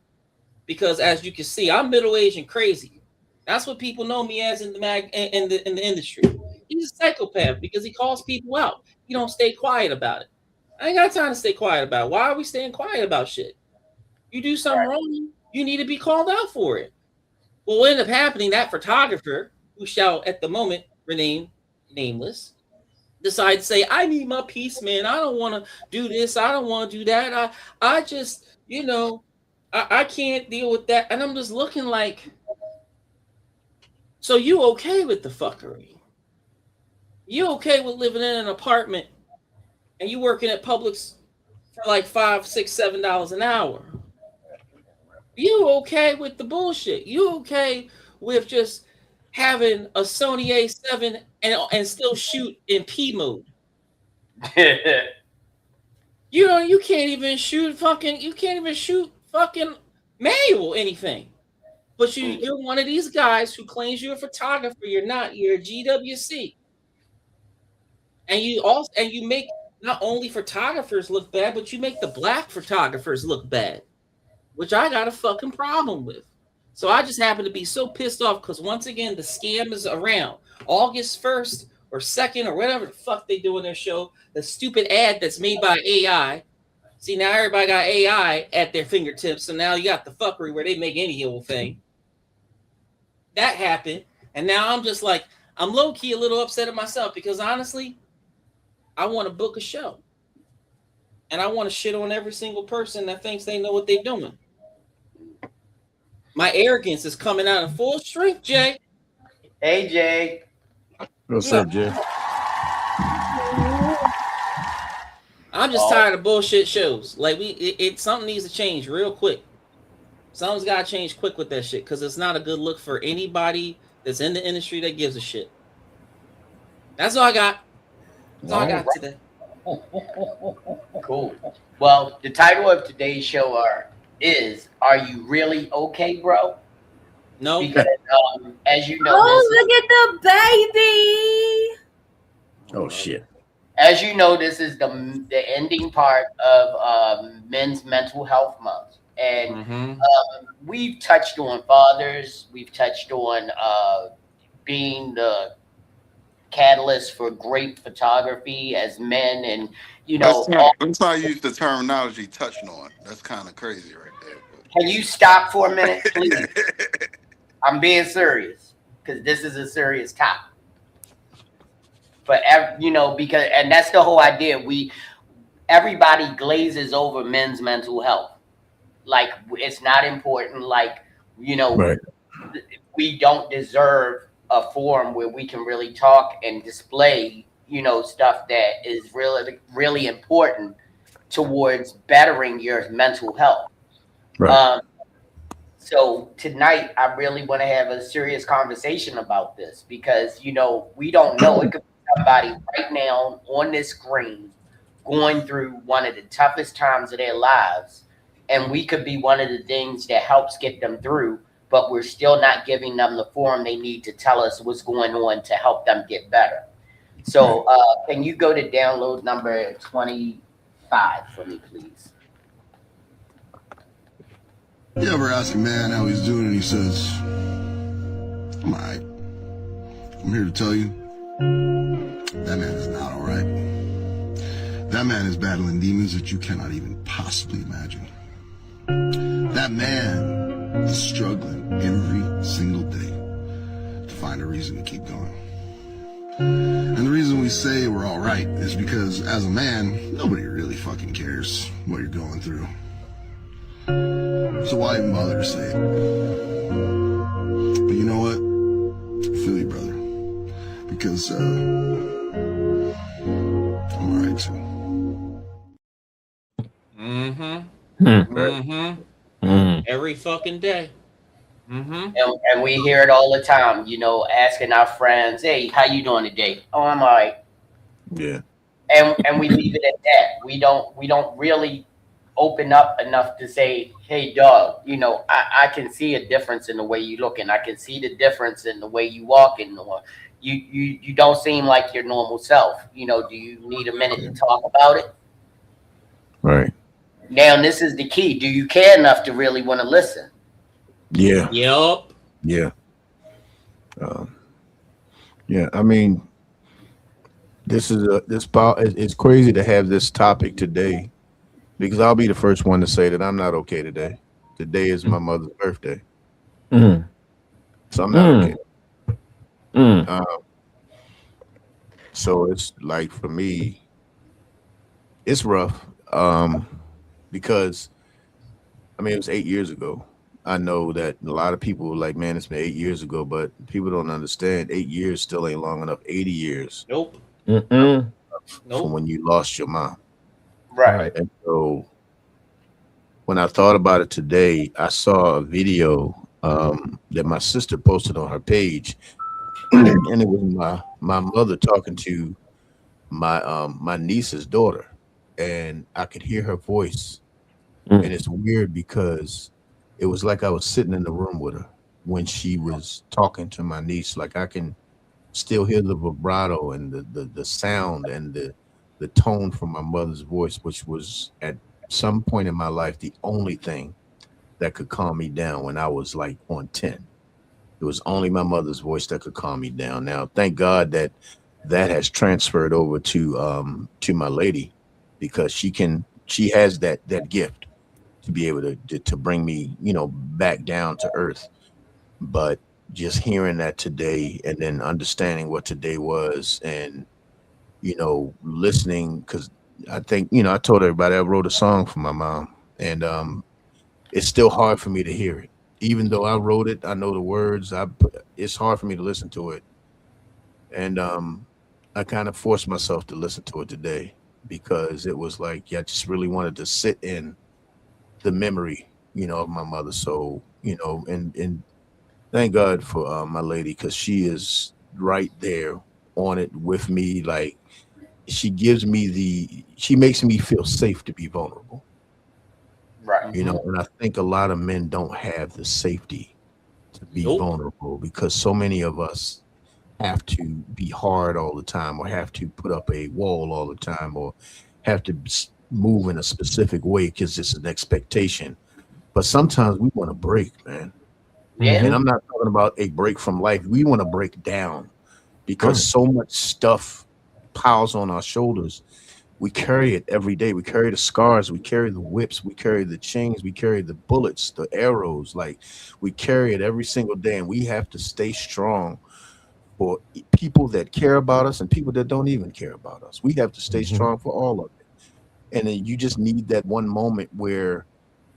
Speaker 7: because as you can see, I'm middle-aged and crazy. That's what people know me as in the industry. He's a psychopath because he calls people out. He don't stay quiet about it. I ain't got time to stay quiet about it. Why are we staying quiet about shit? You do something wrong, you need to be called out for it. Well, what ended up happening, that photographer, who shall at the moment remain nameless, decided to say, I need my peace, man. I don't want to do this. I don't want to do that. I just, I can't deal with that. And I'm just looking like, so you okay with the fuckery? You okay with living in an apartment and you working at Publix for like $5, $6, $7 an hour? You okay with the bullshit? You okay with just having a Sony A7 and still shoot in P mode? You can't even shoot fucking manual anything. But you're one of these guys who claims you're a photographer. You're not. You're a GWC. And you make not only photographers look bad, but you make the black photographers look bad, which I got a fucking problem with. So I just happen to be so pissed off because once again the scam is around. August 1st or 2nd or whatever the fuck they do in their show, the stupid ad that's made by AI. See, now everybody got AI at their fingertips, so now you got the fuckery where they make any old thing. That happened, and now I'm just like, I'm low-key a little upset at myself because honestly, I want to book a show. And I want to shit on every single person that thinks they know what they're doing. My arrogance is coming out in full strength, Jay.
Speaker 3: Hey, Jay.
Speaker 8: What's up, Jay?
Speaker 7: I'm just tired of bullshit shows. Like something needs to change real quick. Something's got to change quick with that shit because it's not a good look for anybody that's in the industry that gives a shit. That's all I got. That's all I got today.
Speaker 3: Cool. Well, the title of today's show is "Are You Really Okay, Bro?"
Speaker 7: No.
Speaker 3: Because as you know,
Speaker 2: Oh, look at the baby.
Speaker 8: Oh shit.
Speaker 3: as you know, this is the ending part of Men's Mental Health Month, and we've touched on fathers. We've touched on being the catalyst for great photography as men, and
Speaker 5: That's how I use the terminology "touching on." That's kind of crazy, right there.
Speaker 3: Can you stop for a minute, please? I'm being serious because this is a serious topic. But because that's the whole idea. Everybody glazes over men's mental health, like it's not important. Like
Speaker 8: Right.
Speaker 3: we don't deserve a forum where we can really talk and display stuff that is really really important towards bettering your mental health.
Speaker 8: Right.
Speaker 3: So tonight I really want to have a serious conversation about this because we don't know. It could be somebody right now on this screen going through one of the toughest times of their lives, and we could be one of the things that helps get them through, but we're still not giving them the forum they need to tell us what's going on to help them get better. So can you go to download number 25 for me, please?
Speaker 10: You ever ask a man how he's doing and he says, I'm all right. I'm here to tell you, that man is not all right. That man is battling demons that you cannot even possibly imagine. That man is struggling every single day to find a reason to keep going. And the reason we say we're all right is because as a man, nobody really fucking cares what you're going through. So why even bother to say it? But you know what? I feel you, brother. Because I'm alright too.
Speaker 7: Every fucking day.
Speaker 3: And we hear it all the time, asking our friends, hey, how you doing today? Oh, I'm all right.
Speaker 8: Yeah.
Speaker 3: And we leave it at that. We don't really open up enough to say, hey, dog, I can see a difference in the way you look, and I can see the difference in the way you walk, and you don't seem like your normal self. Do you need a minute to talk about it?
Speaker 8: Right.
Speaker 3: Now, this is the key. Do you care enough to really want to listen?
Speaker 8: Yeah.
Speaker 7: Yup.
Speaker 8: Yeah. Yeah. I mean, it's crazy to have this topic today because I'll be the first one to say that I'm not okay today. Today is my mother's birthday. So I'm not okay. So it's like, for me, it's rough. Because it was 8 years ago. I know that a lot of people are like, man, it's been 8 years ago, but people don't understand 8 years still ain't long enough. 80 years.
Speaker 7: Nope.
Speaker 8: From when you lost your mom.
Speaker 3: Right.
Speaker 8: And so when I thought about it today, I saw a video that my sister posted on her page. And it was my mother talking to my niece's daughter. And I could hear her voice. And it's weird because it was like I was sitting in the room with her when she was talking to my niece. Like I can still hear the vibrato and the sound and the tone from my mother's voice, which was at some point in my life the only thing that could calm me down when I was like on 10. It was only my mother's voice that could calm me down. Now, thank God that that has transferred over to my lady, because she has that gift to be able to bring me, back down to earth. But just hearing that today and then understanding what today was, and listening, because I think, I told everybody I wrote a song for my mom, and it's still hard for me to hear it. Even though I wrote it, I know the words. It's hard for me to listen to it, and I kind of forced myself to listen to it today, because it was like, yeah, I just really wanted to sit in the memory, of my mother. So, and thank God for my lady, because she is right there on it with me. Like, she makes me feel safe to be vulnerable.
Speaker 3: Right.
Speaker 8: And I think a lot of men don't have the safety to be
Speaker 7: Nope.
Speaker 8: vulnerable, because so many of us have to be hard all the time, or have to put up a wall all the time, or have to move in a specific way because it's an expectation. But sometimes we want to break, man.
Speaker 3: Yeah.
Speaker 8: And I'm not talking about a break from life. We want to break down, because so much stuff piles on our shoulders. We carry it every day. We carry the scars. We carry the whips. We carry the chains. We carry the bullets, the arrows. Like, we carry it every single day, and we have to stay strong for people that care about us and people that don't even care about us. We have to stay strong for all of it. And then you just need that one moment where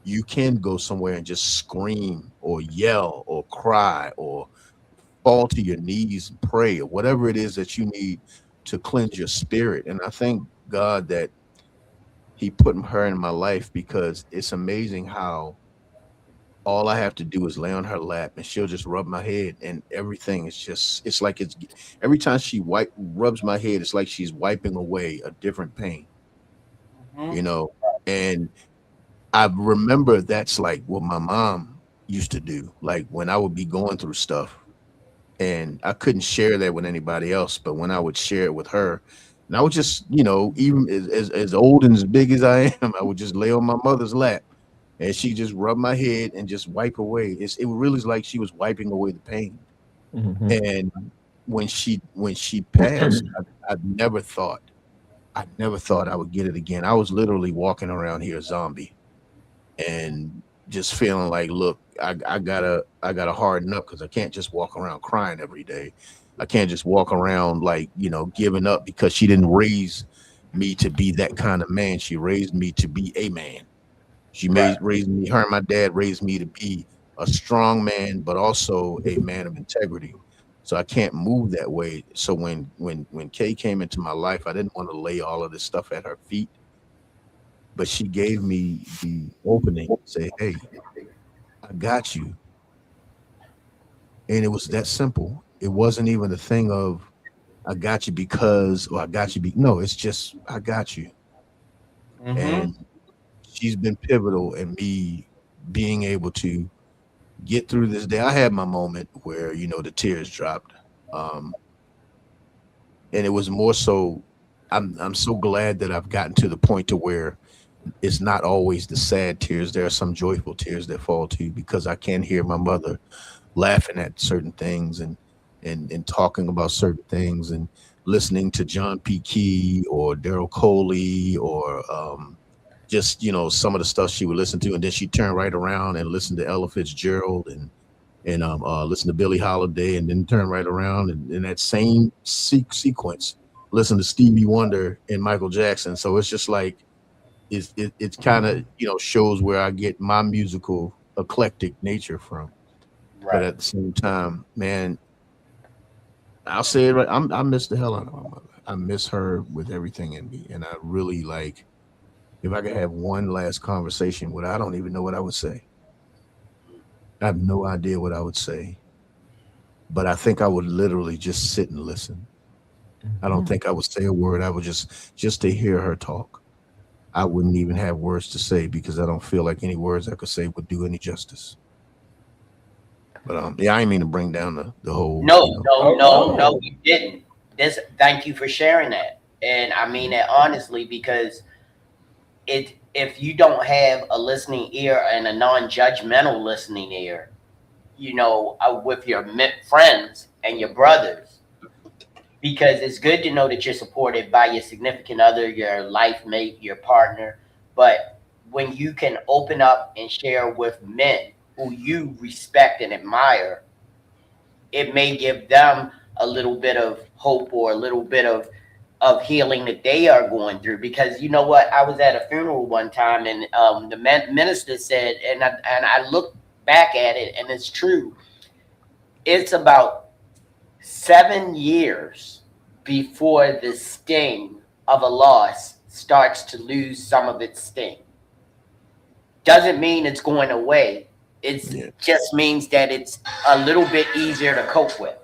Speaker 8: you can go somewhere and just scream or yell or cry or fall to your knees and pray, or whatever it is that you need to cleanse your spirit. And I thank God that he put her in my life, because it's amazing how all I have to do is lay on her lap and she'll just rub my head, and everything is just, it's like it's every time she rubs my head, it's like she's wiping away a different pain, and I remember that's like what my mom used to do. Like, when I would be going through stuff and I couldn't share that with anybody else, but when I would share it with her, and I would just, even as old and as big as I am, I would just lay on my mother's lap, and she just rubbed my head and just wipe away. It really is like she was wiping away the pain. And when she passed, I never thought I would get it again. I was literally walking around here a zombie, and just feeling like, look, I gotta harden up, because I can't just walk around crying every day. I can't just walk around like, giving up, because she didn't raise me to be that kind of man. She raised me to be a man. She raised me, her and my dad raised me to be a strong man, but also a man of integrity. So I can't move that way. So when Kay came into my life, I didn't want to lay all of this stuff at her feet, but she gave me the opening to say, hey, I got you. And it was that simple. It wasn't even a thing of, I got you because, or I got you. No, it's just, I got you. And she's been pivotal in me being able to get through this day. I had my moment where, the tears dropped. And it was more so, I'm so glad that I've gotten to the point to where it's not always the sad tears. There are some joyful tears that fall too, because I can hear my mother laughing at certain things and talking about certain things, and listening to John P. Key or Daryl Coley, or just, some of the stuff she would listen to. And then she'd turn right around and listen to Ella Fitzgerald and listen to Billie Holiday, and then turn right around and in that same sequence, listen to Stevie Wonder and Michael Jackson. So it's just like, it's kind of, shows where I get my musical eclectic nature from. But at the same time, man, I'll say it right. I miss the hell out of my mother. I miss her with everything in me. And I really, like, if I could have one last conversation with her, I don't even know what I would say. I have no idea what I would say. But I think I would literally just sit and listen. I don't think I would say a word. I would just to hear her talk. I wouldn't even have words to say, because I don't feel like any words I could say would do any justice. But yeah, I didn't mean to bring down the whole.
Speaker 3: No,
Speaker 4: Oh.
Speaker 3: no, you didn't. Thank you for sharing that. And I mean that honestly because if you don't have a listening ear and a non-judgmental listening ear, with your friends and your brothers, because it's good to know that you're supported by your significant other, your life mate, your partner. But when you can open up and share with men who you respect and admire, it may give them a little bit of hope or a little bit of healing that they are going through. Because you know what, I was at a funeral one time, and the minister said, and I looked back at it, and it's true. It's about 7 years before the sting of a loss starts to lose some of its sting. Doesn't mean it's going away. It just means that it's a little bit easier to cope with.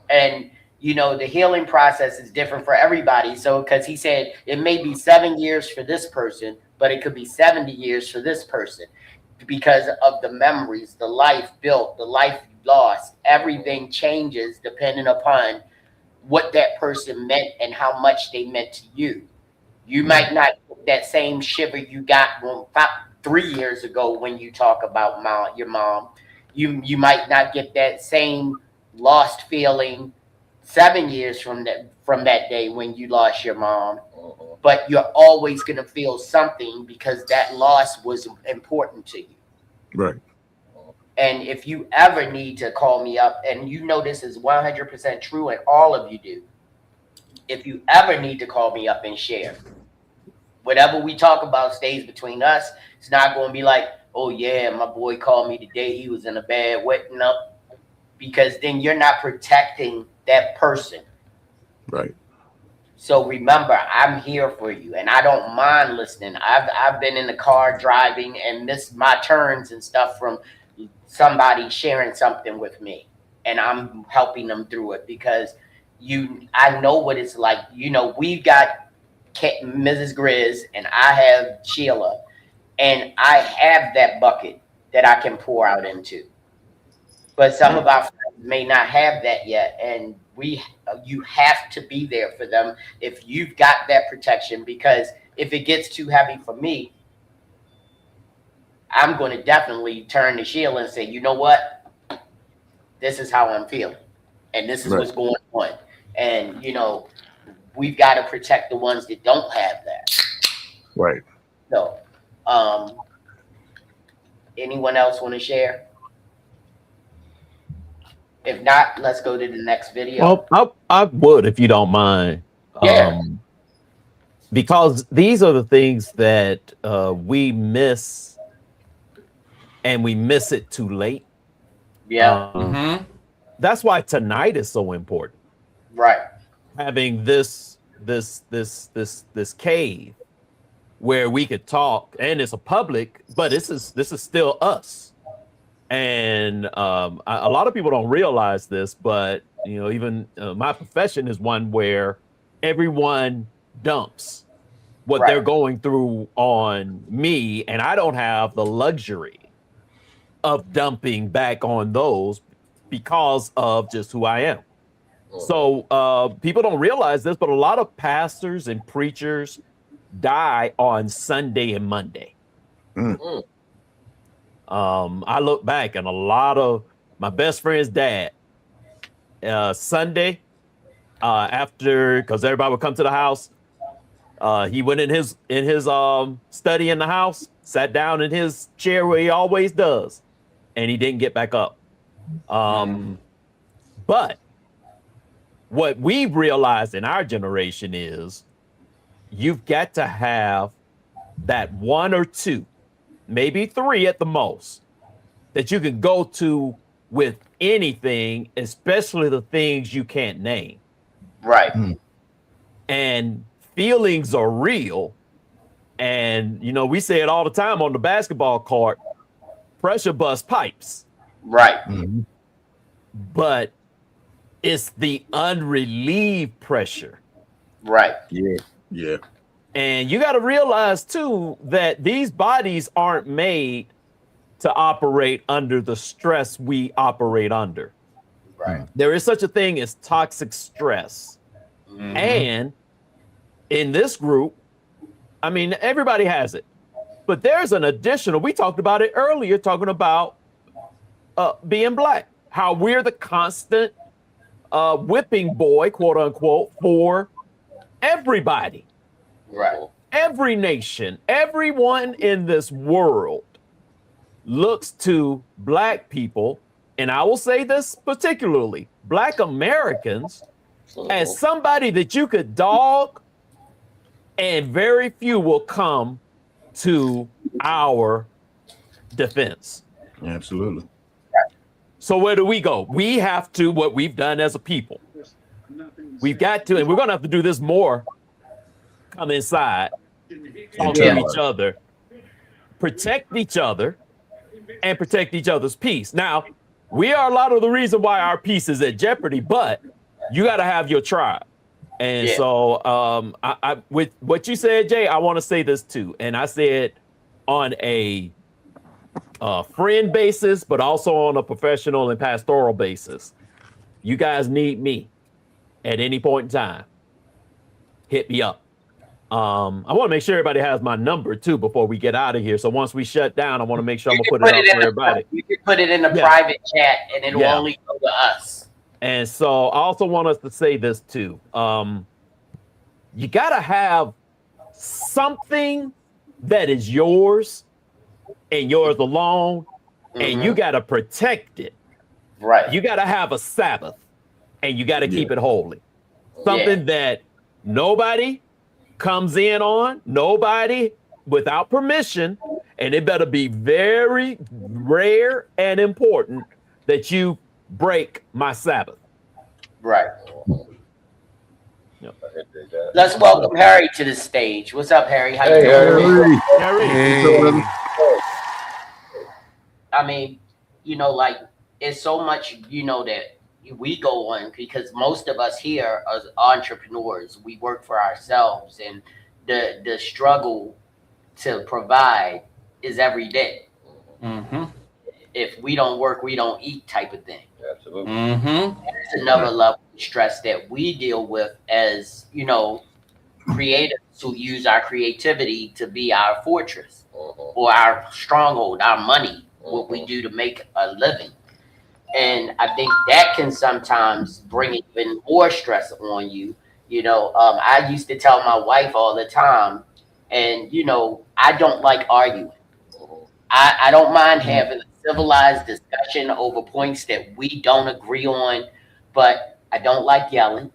Speaker 3: And the healing process is different for everybody. So, because he said it may be 7 years for this person, but it could be 70 years for this person because of the memories, the life built, the life lost. Everything changes depending upon what that person meant and how much they meant to you. You might not get that same shiver you got 3 years ago when you talk about your mom. You might not get that same lost feeling 7 years from that day when you lost your mom, but you're always going to feel something because that loss was important to you.
Speaker 8: Right.
Speaker 3: And if you ever need to call me up, and this is 100% true, and all of you do, if you ever need to call me up and share, whatever we talk about stays between us. It's not going to be like, oh yeah, my boy called me today, he was in a bad way. No, because then you're not protecting that person.
Speaker 8: Right.
Speaker 3: So remember, I'm here for you, and I don't mind listening. I've been in the car driving and missed my turns and stuff from somebody sharing something with me, and I'm helping them through it because I know what it's like. We've got Mrs. Grizz, and I have Sheila, and I have that bucket that I can pour out into. But some of our friends may not have that yet, and you have to be there for them if you've got that protection. Because if it gets too heavy for me, I'm going to definitely turn to Sheila and say, you know what? This is how I'm feeling, and this is what's going on. And we've got to protect the ones that don't have that.
Speaker 8: Right.
Speaker 3: So, anyone else want to share? If not, let's go to the next video.
Speaker 9: Well, I would, if you don't mind.
Speaker 3: Yeah.
Speaker 9: Because these are the things that we miss, and we miss it too late.
Speaker 3: Yeah.
Speaker 9: That's why tonight is so important.
Speaker 3: Right.
Speaker 9: Having this cave where we could talk, and it's a public, but this is still us. And a lot of people don't realize this, but even my profession is one where everyone dumps what they're going through on me, and I don't have the luxury of dumping back on those because of just who I am. So people don't realize this, but a lot of pastors and preachers die on Sunday and Monday. I look back, and a lot of my best friend's dad, Sunday, after, because everybody would come to the house, he went in his study in the house, sat down in his chair where he always does, and he didn't get back up. But what we've realized in our generation is you've got to have that one or two, maybe three at the most, that you can go to with anything, especially the things you can't name.
Speaker 3: Right.
Speaker 9: And feelings are real. And, we say it all the time on the basketball court, pressure bust pipes.
Speaker 3: Right.
Speaker 9: But it's the unrelieved pressure.
Speaker 3: Right.
Speaker 8: Yeah.
Speaker 9: And you got to realize, too, that these bodies aren't made to operate under the stress we operate under.
Speaker 3: Right.
Speaker 9: There is such a thing as toxic stress.
Speaker 3: Mhm.
Speaker 9: And in this group, I mean, everybody has it. But there's an additional, we talked about it earlier, talking about being black, how we're the constant whipping boy, quote unquote, for everybody.
Speaker 3: Right.
Speaker 9: Every nation, everyone in this world looks to black people, and I will say this particularly, black Americans, as somebody that you could dog, and very few will come to our defense.
Speaker 8: Absolutely.
Speaker 9: So where do we go? We have to, what we've done as a people, we've got to, and we're going to have to do this more, come inside, talk to each other, protect each other, and protect each other's peace. Now, we are a lot of the reason why our peace is at jeopardy, but you got to have your tribe. And so I with what you said, Jay, I want to say this too. And I said on a friend basis, but also on a professional and pastoral basis. You guys need me at any point in time. Hit me up. I want to make sure everybody has my number too before we get out of here. So once we shut down, I want to make sure I'm gonna put it up for everybody.
Speaker 3: You can put it in the private chat, and it'll only go to us.
Speaker 9: And so I also want us to say this too. You gotta have something that is yours and yours alone, and you gotta protect it.
Speaker 3: Right.
Speaker 9: You gotta have a Sabbath, and you gotta keep it holy. Something that nobody comes in on, nobody without permission, and it better be very rare and important that you break my Sabbath.
Speaker 3: Right. Let's welcome Harry to the stage. What's up, Harry? How you doing?
Speaker 9: Harry.
Speaker 3: I mean, you know, like it's so much, you know, that we go on because most of us here are entrepreneurs. We work for ourselves, and the struggle to provide is every day.
Speaker 7: Mm-hmm.
Speaker 3: If we don't work, we don't eat, type of thing.
Speaker 4: Absolutely.
Speaker 7: Mm-hmm.
Speaker 3: There's another level of stress that we deal with as, you know, creatives who use our creativity to be our fortress or our stronghold, our money, what we do to make a living. And I think that can sometimes bring even more stress on you. You know, I used to tell my wife all the time, and, you know, I don't like arguing. I don't mind having a civilized discussion over points that we don't agree on, but I don't like yelling.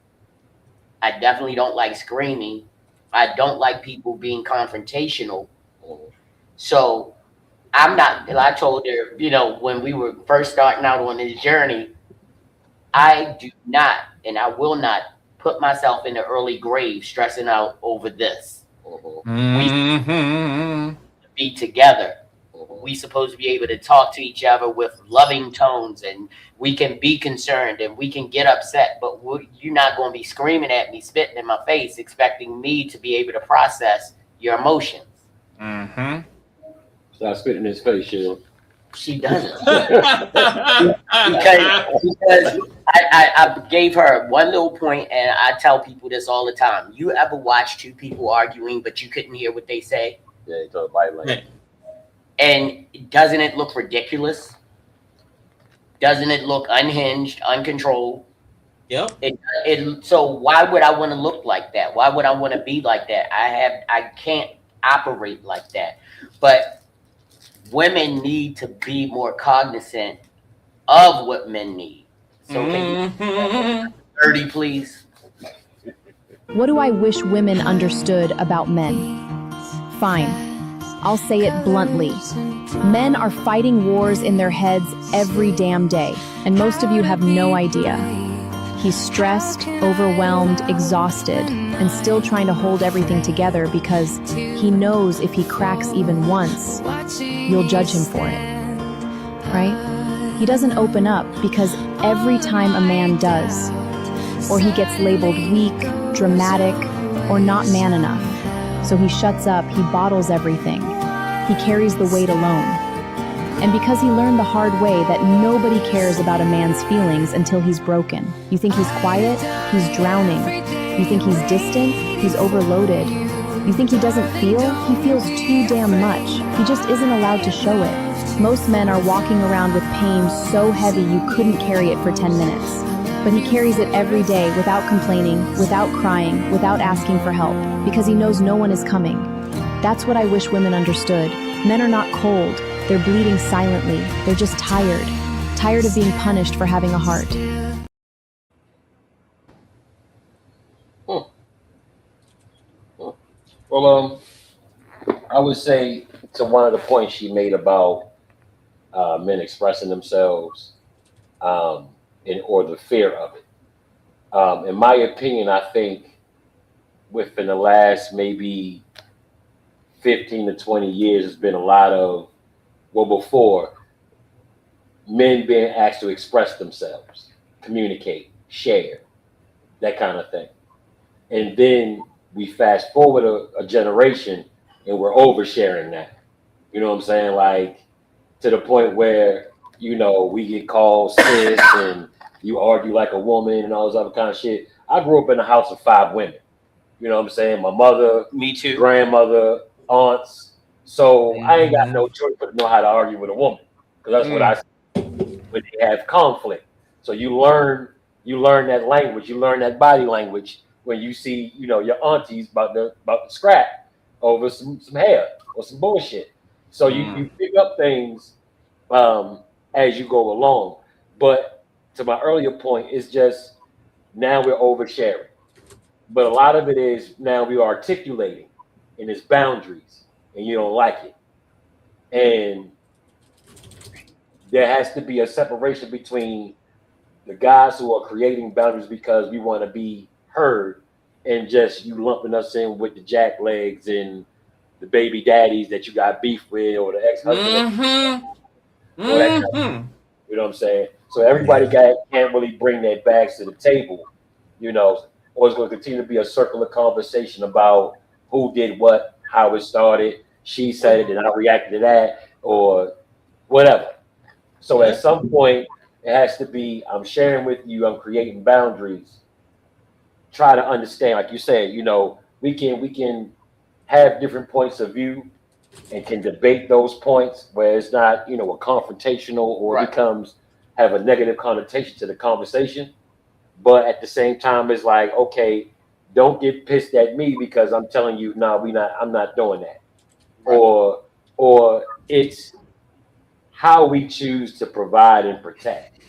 Speaker 3: I definitely don't like screaming. I don't like people being confrontational. So I'm not, I told her, you know, when we were first starting out on this journey, I do not, and I will not put myself in the early grave stressing out over this.
Speaker 7: Mm-hmm.
Speaker 3: We be together. We supposed to be able to talk to each other with loving tones, and we can be concerned and we can get upset, but you're not going to be screaming at me, spitting in my face, expecting me to be able to process your emotions.
Speaker 7: Mm-hmm.
Speaker 4: Stop spitting in his face, Sheila.
Speaker 3: She doesn't. because I gave her one little point, and I tell people this all the time. You ever watch two people arguing, but you couldn't hear what they say?
Speaker 4: Yeah, he told light language.
Speaker 3: And doesn't it look ridiculous? Doesn't it look unhinged, uncontrolled?
Speaker 7: Yep.
Speaker 3: So why would I want to look like that? Why would I want to be like that? I can't operate like that. But women need to be more cognizant of what men need. So can you 30, please?
Speaker 11: What do I wish women understood about men? Fine. I'll say it bluntly. Men are fighting wars in their heads every damn day, and most of you have no idea. He's stressed, overwhelmed, exhausted, and still trying to hold everything together because he knows if he cracks even once, you'll judge him for it. Right? He doesn't open up because every time a man does, or he gets labeled weak, dramatic, or not man enough, so he shuts up, he bottles everything. He carries the weight alone. And because he learned the hard way that nobody cares about a man's feelings until he's broken. You think he's quiet? He's drowning. You think he's distant? He's overloaded. You think he doesn't feel? He feels too damn much. He just isn't allowed to show it. Most men are walking around with pain so heavy you couldn't carry it for 10 minutes. But he carries it every day without complaining, without crying, without asking for help, because he knows no one is coming. That's what I wish women understood. Men are not cold. They're bleeding silently. They're just tired. Tired of being punished for having a heart.
Speaker 4: Well, I would say to one of the points she made about men expressing themselves or the fear of it. In my opinion, I think within the last maybe 15 to 20 years, there's been a lot of, well, before, men being asked to express themselves, communicate, share, that kind of thing. And then we fast forward a generation and we're oversharing that. You know what I'm saying? Like, to the point where, you know, we get called sis and you argue like a woman and all this other kind of shit. I grew up in a house of 5 women. You know what I'm saying? My mother,
Speaker 3: Me too.
Speaker 4: grandmother, aunts. So I ain't got no choice but to know how to argue with a woman. Because that's what I see when they have conflict. So you learn that language, you learn that body language when you see, you know, your aunties about to scrap over some hair or some bullshit. So you pick up things as you go along. But to my earlier point, it's just now we're oversharing. But a lot of it is now we're articulating and it's boundaries and you don't like it. And there has to be a separation between the guys who are creating boundaries because we want to be heard and just you lumping us in with the jack legs and the baby daddies that you got beef with or the ex-husband. You know what I'm saying? So everybody can't really bring their bags to the table, you know, or it's going to continue to be a circular conversation about who did what, how it started, she said it and I reacted to that or whatever. So at some point, it has to be, I'm sharing with you, I'm creating boundaries. Try to understand, like you said, you know, we can have different points of view and can debate those points where it's not, you know, a confrontational or becomes have a negative connotation to the conversation. But at the same time, it's like, okay, don't get pissed at me because I'm telling you, no, I'm not doing that. Right. Or it's how we choose to provide and protect.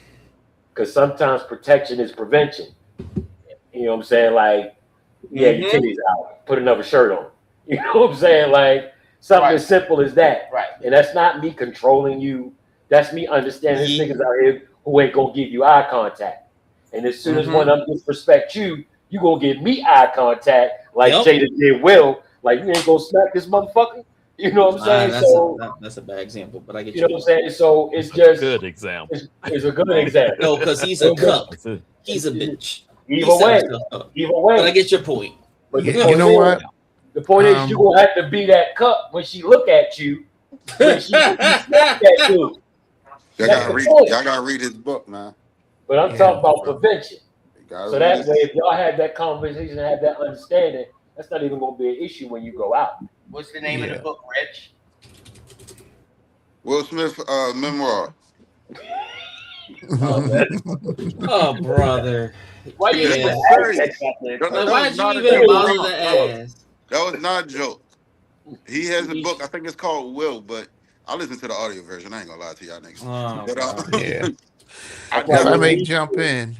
Speaker 4: Because sometimes protection is prevention. You know what I'm saying? Like, yeah, your titties out, put another shirt on. You know what I'm saying? Like, something as simple as that.
Speaker 3: Right.
Speaker 4: And that's not me controlling you. That's me understanding there's niggas out here who ain't gonna give you eye contact. And as soon as one of them disrespect you, you gonna give me eye contact like Jada did Will. Like, you ain't gonna smack this motherfucker. You know what I'm saying?
Speaker 7: That's a bad example, but I get
Speaker 4: you know what I'm saying. So it's just
Speaker 9: good example.
Speaker 4: It's a good example.
Speaker 7: No, because he's a cuck. He's a bitch.
Speaker 4: Either way.
Speaker 7: But I get your point.
Speaker 4: But
Speaker 8: You know what?
Speaker 4: The point is, you gonna have to be that cup when she look at you. When she smack that dude.
Speaker 5: Y'all gotta read his book, man.
Speaker 4: But I'm talking about prevention. So that
Speaker 5: read
Speaker 4: way, if y'all have that conversation and have that understanding, that's not even gonna be an issue when you go out.
Speaker 3: What's the name of the book, Rich?
Speaker 5: Will Smith memoir.
Speaker 7: Oh, brother.
Speaker 3: Why you
Speaker 5: Yeah.
Speaker 3: even ask that?
Speaker 7: Why'd you even bother to ask?
Speaker 5: That was not a joke. He has a book. I think it's called Will, but I listen to the audio version. I ain't gonna lie to y'all niggas.
Speaker 8: Yeah. If I may jump in,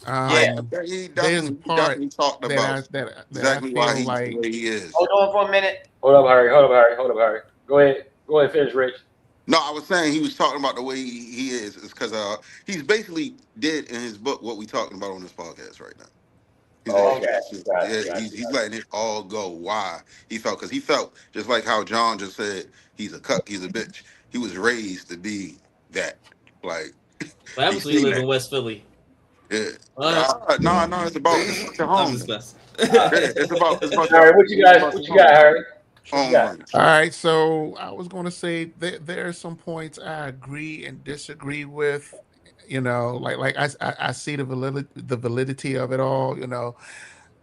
Speaker 5: He
Speaker 8: there's a part
Speaker 5: definitely talked about
Speaker 8: that
Speaker 5: exactly
Speaker 8: I
Speaker 5: why
Speaker 8: feel
Speaker 5: he's
Speaker 8: like
Speaker 5: the way he is.
Speaker 3: Hold on for a minute.
Speaker 4: Hold up, Harry. Go ahead, finish, Rich.
Speaker 5: No, I was saying he was talking about the way he is because he's basically did in his book what we talking about on this podcast right now. He's letting it all go. Why he felt? Because he felt just like how John just said, he's a cuck, he's a bitch. He was raised to be that. Like,
Speaker 7: Well, obviously, you live in West Philly.
Speaker 5: Yeah. No, it's about your home.
Speaker 7: I'm just messing.
Speaker 5: It's about
Speaker 4: Harry, what you got, Harry?
Speaker 5: Oh my.
Speaker 12: All right, so I was going to say there are some points I agree and disagree with. I see the validity of it all.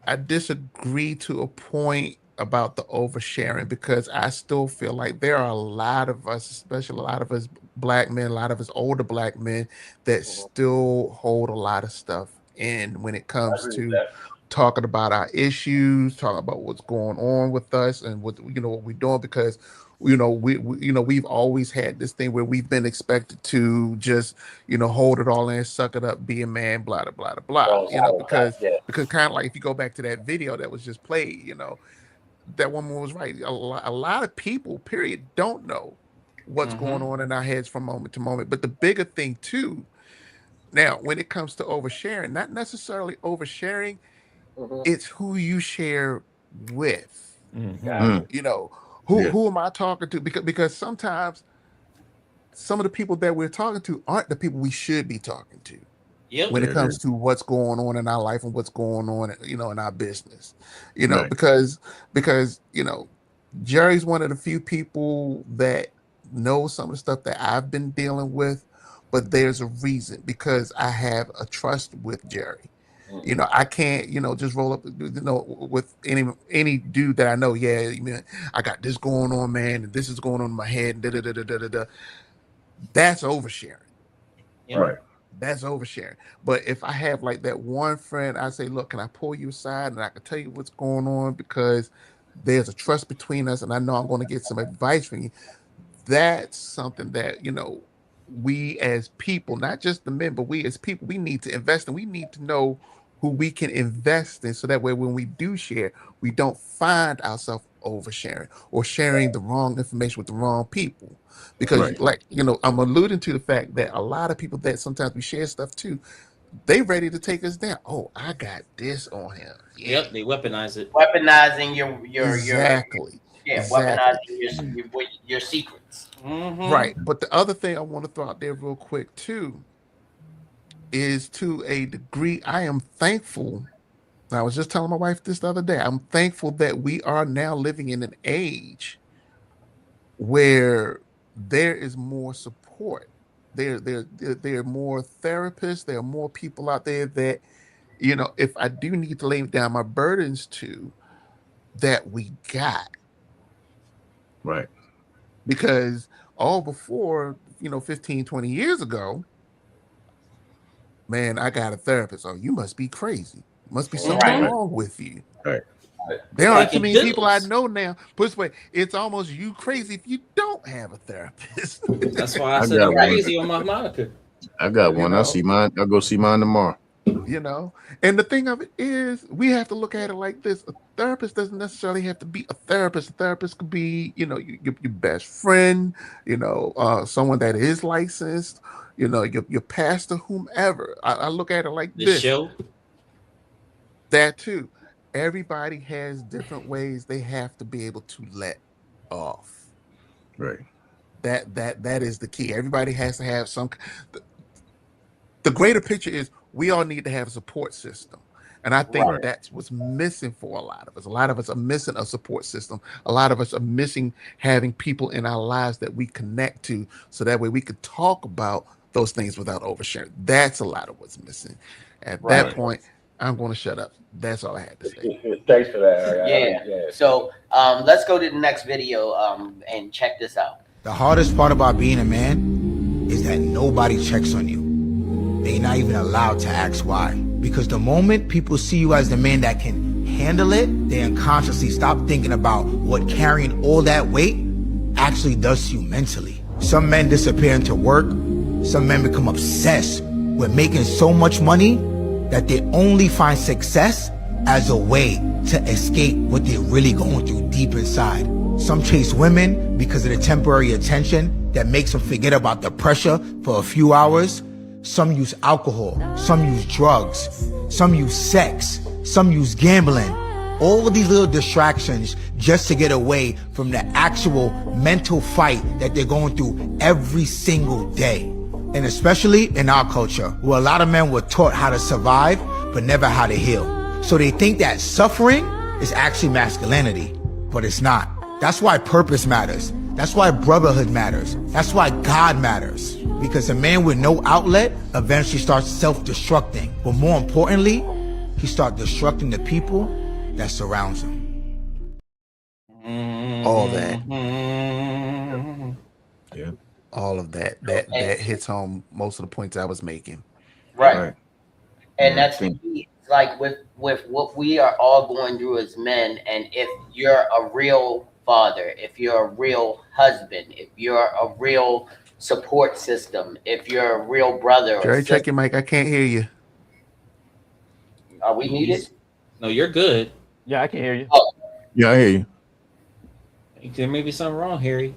Speaker 12: I disagree to a point about the oversharing because I still feel like there are a lot of us, especially a lot of us black men, a lot of us older black men that still hold a lot of stuff in when it
Speaker 4: I
Speaker 12: comes
Speaker 4: agree with
Speaker 12: to
Speaker 4: that.
Speaker 12: talking about our issues, talking about what's going on with us and what we're doing because we've always had this thing where we've been expected to just hold it all in, suck it up, be a man, blah blah blah blah blah.
Speaker 4: Wrong side of the
Speaker 12: Because
Speaker 4: yeah.
Speaker 12: kind of like if you go back to that video that was just played, that woman was right. A lot of people, period, don't know what's going on in our heads from moment to moment. But the bigger thing too, now when it comes to oversharing, not necessarily oversharing, it's who you share with.
Speaker 4: Gotcha.
Speaker 12: Who am I talking to? Because sometimes some of the people that we're talking to aren't the people we should be talking to.
Speaker 7: Yep.
Speaker 12: When it comes to what's going on in our life and what's going on, in our business,
Speaker 8: Right.
Speaker 12: because Jerry's one of the few people that knows some of the stuff that I've been dealing with, but there's a reason because I have a trust with Jerry. I can't, just roll up, with any dude that I know. Yeah, man, I got this going on, man, and this is going on in my head. Da, da, da, da, da, da, da. That's oversharing.
Speaker 7: Yep.
Speaker 8: Right.
Speaker 12: That's oversharing. But if I have like that one friend, I say, look, can I pull you aside and I can tell you what's going on because there's a trust between us and I know I'm going to get some advice from you. That's something that, we as people, not just the men, but we as people, we need to invest in. We need to know who we can invest in so that way when we do share, we don't find ourselves oversharing or sharing the wrong information with the wrong people. Because I'm alluding to the fact that a lot of people that sometimes we share stuff to, they ready to take us down. Oh, I got this on him. Yeah.
Speaker 7: Yep. They weaponize it.
Speaker 3: Weaponizing your
Speaker 12: Exactly.
Speaker 3: weaponizing your secrets.
Speaker 12: Right. But the other thing I want to throw out there real quick too is to a degree, I am thankful. I was just telling my wife this the other day. I'm thankful that we are now living in an age where there is more support. There are more therapists. There are more people out there that, if I do need to lay down my burdens to, that we got.
Speaker 8: Right.
Speaker 12: Because all before, 15, 20 years ago, man, I got a therapist. Oh, you must be crazy. Must be something wrong with you.
Speaker 8: Right.
Speaker 12: There aren't too
Speaker 7: Taking
Speaker 12: many people I
Speaker 7: pills.
Speaker 12: know now. Put this way, it's almost you crazy if you don't have a therapist.
Speaker 7: That's why I
Speaker 8: I
Speaker 7: said
Speaker 8: got
Speaker 7: I'm
Speaker 8: one.
Speaker 7: crazy on my moniker.
Speaker 8: I got one. I'll see mine. I'll go see mine tomorrow.
Speaker 12: And the thing of it is, we have to look at it like this. A therapist doesn't necessarily have to be a therapist. A therapist could be, your best friend, someone that is licensed, your pastor, whomever. I look at it like
Speaker 7: The
Speaker 12: this.
Speaker 7: show.
Speaker 12: That too. Everybody has different ways they have to be able to let off.
Speaker 8: Right.
Speaker 12: That is the key. Everybody has to have some. The greater picture is we all need to have a support system. And I think that's what's missing for a lot of us. A lot of us are missing a support system. A lot of us are missing having people in our lives that we connect to so that way we could talk about those things without oversharing. That's a lot of what's missing. At that point, I'm going to shut up. That's all I had to say.
Speaker 4: Thanks for that.
Speaker 3: Yeah. So let's go to the next video and check this out.
Speaker 13: The hardest part about being a man is that nobody checks on you. They're not even allowed to ask why. Because the moment people see you as the man that can handle it, they unconsciously stop thinking about what carrying all that weight actually does to you mentally. Some men disappear into work. Some men become obsessed with making so much money that they only find success as a way to escape what they're really going through deep inside. Some chase women because of the temporary attention that makes them forget about the pressure for a few hours. Some use alcohol, some use drugs, some use sex, some use gambling. All of these little distractions just to get away from the actual mental fight that they're going through every single day. And especially in our culture, where a lot of men were taught how to survive, but never how to heal. So they think that suffering is actually masculinity, but it's not. That's why purpose matters. That's why brotherhood matters. That's why God matters. Because a man with no outlet eventually starts self-destructing. But more importantly, he starts destructing the people that surrounds him.
Speaker 12: All that.
Speaker 8: Yeah.
Speaker 12: All of that. That hits home most of the points I was making.
Speaker 3: Right. And
Speaker 8: Yeah, I
Speaker 3: that's the
Speaker 8: think-
Speaker 3: key. It's like with what we are all going through as men, and if you're a real father, if you're a real husband, if you're a real support system, if you're a real brother or
Speaker 12: Jerry, check
Speaker 3: sister,
Speaker 12: your mic. I can't hear you.
Speaker 3: are we muted?
Speaker 7: No, you're good.
Speaker 9: Yeah, I can hear you.
Speaker 8: Yeah, I hear you.
Speaker 7: There may be something wrong, Harry.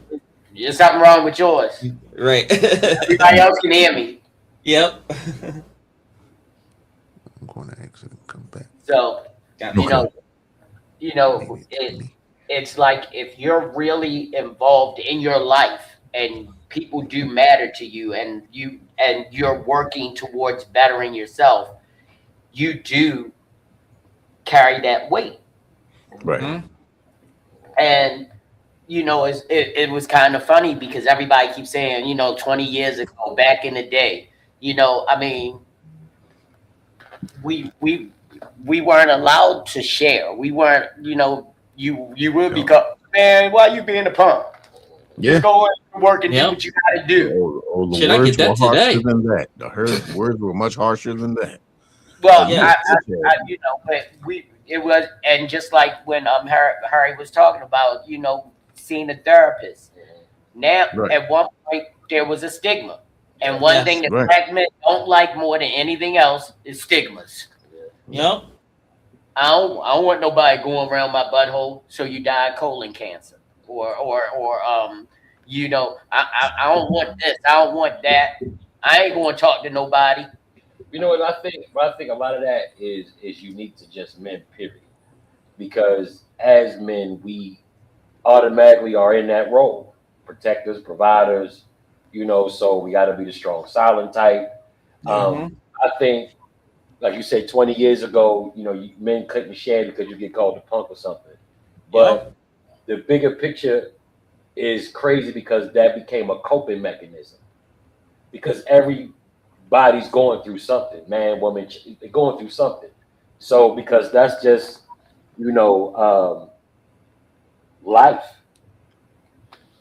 Speaker 3: There's something wrong with yours.
Speaker 7: Right.
Speaker 3: Everybody else can hear me.
Speaker 7: Yep.
Speaker 12: I'm going to exit and come back.
Speaker 3: So
Speaker 7: Got
Speaker 3: you know, it's like if you're really involved in your life and people do matter to you, and you're working towards bettering yourself, you do carry that weight.
Speaker 8: Right.
Speaker 3: And it was kind of funny because everybody keeps saying 20 years ago, back in the day, I mean, we weren't allowed to share. We weren't, you would become, man, why you being a punk?
Speaker 8: Yeah.
Speaker 3: Just go and work and do what you gotta do.
Speaker 8: The
Speaker 7: Shit, I
Speaker 8: words
Speaker 7: get
Speaker 8: were
Speaker 7: that
Speaker 8: harsher
Speaker 7: today.
Speaker 8: than that. The words were much harsher than that.
Speaker 3: Well,
Speaker 7: Yeah.
Speaker 3: but it was, and just like when Harry was talking about, seeing a therapist. Now,
Speaker 8: Right.
Speaker 3: at one point, there was a stigma, and one
Speaker 7: Yes.
Speaker 3: thing that
Speaker 8: Right.
Speaker 3: black men don't like more than anything else is stigmas.
Speaker 7: Yep.
Speaker 3: I don't want nobody going around my butthole, so you die of colon cancer, or I don't want this, I don't want that. I ain't going to talk to nobody.
Speaker 4: You know what I think? I think a lot of that is unique to just men, period. Because as men, we automatically are in that role, protectors, providers. So we got to be the strong, silent type. I think, like you said, 20 years ago, men couldn't share because you get called a punk or something. But the bigger picture is crazy because that became a coping mechanism. Because everybody's going through something, man, woman, they're going through something. So because that's just, life,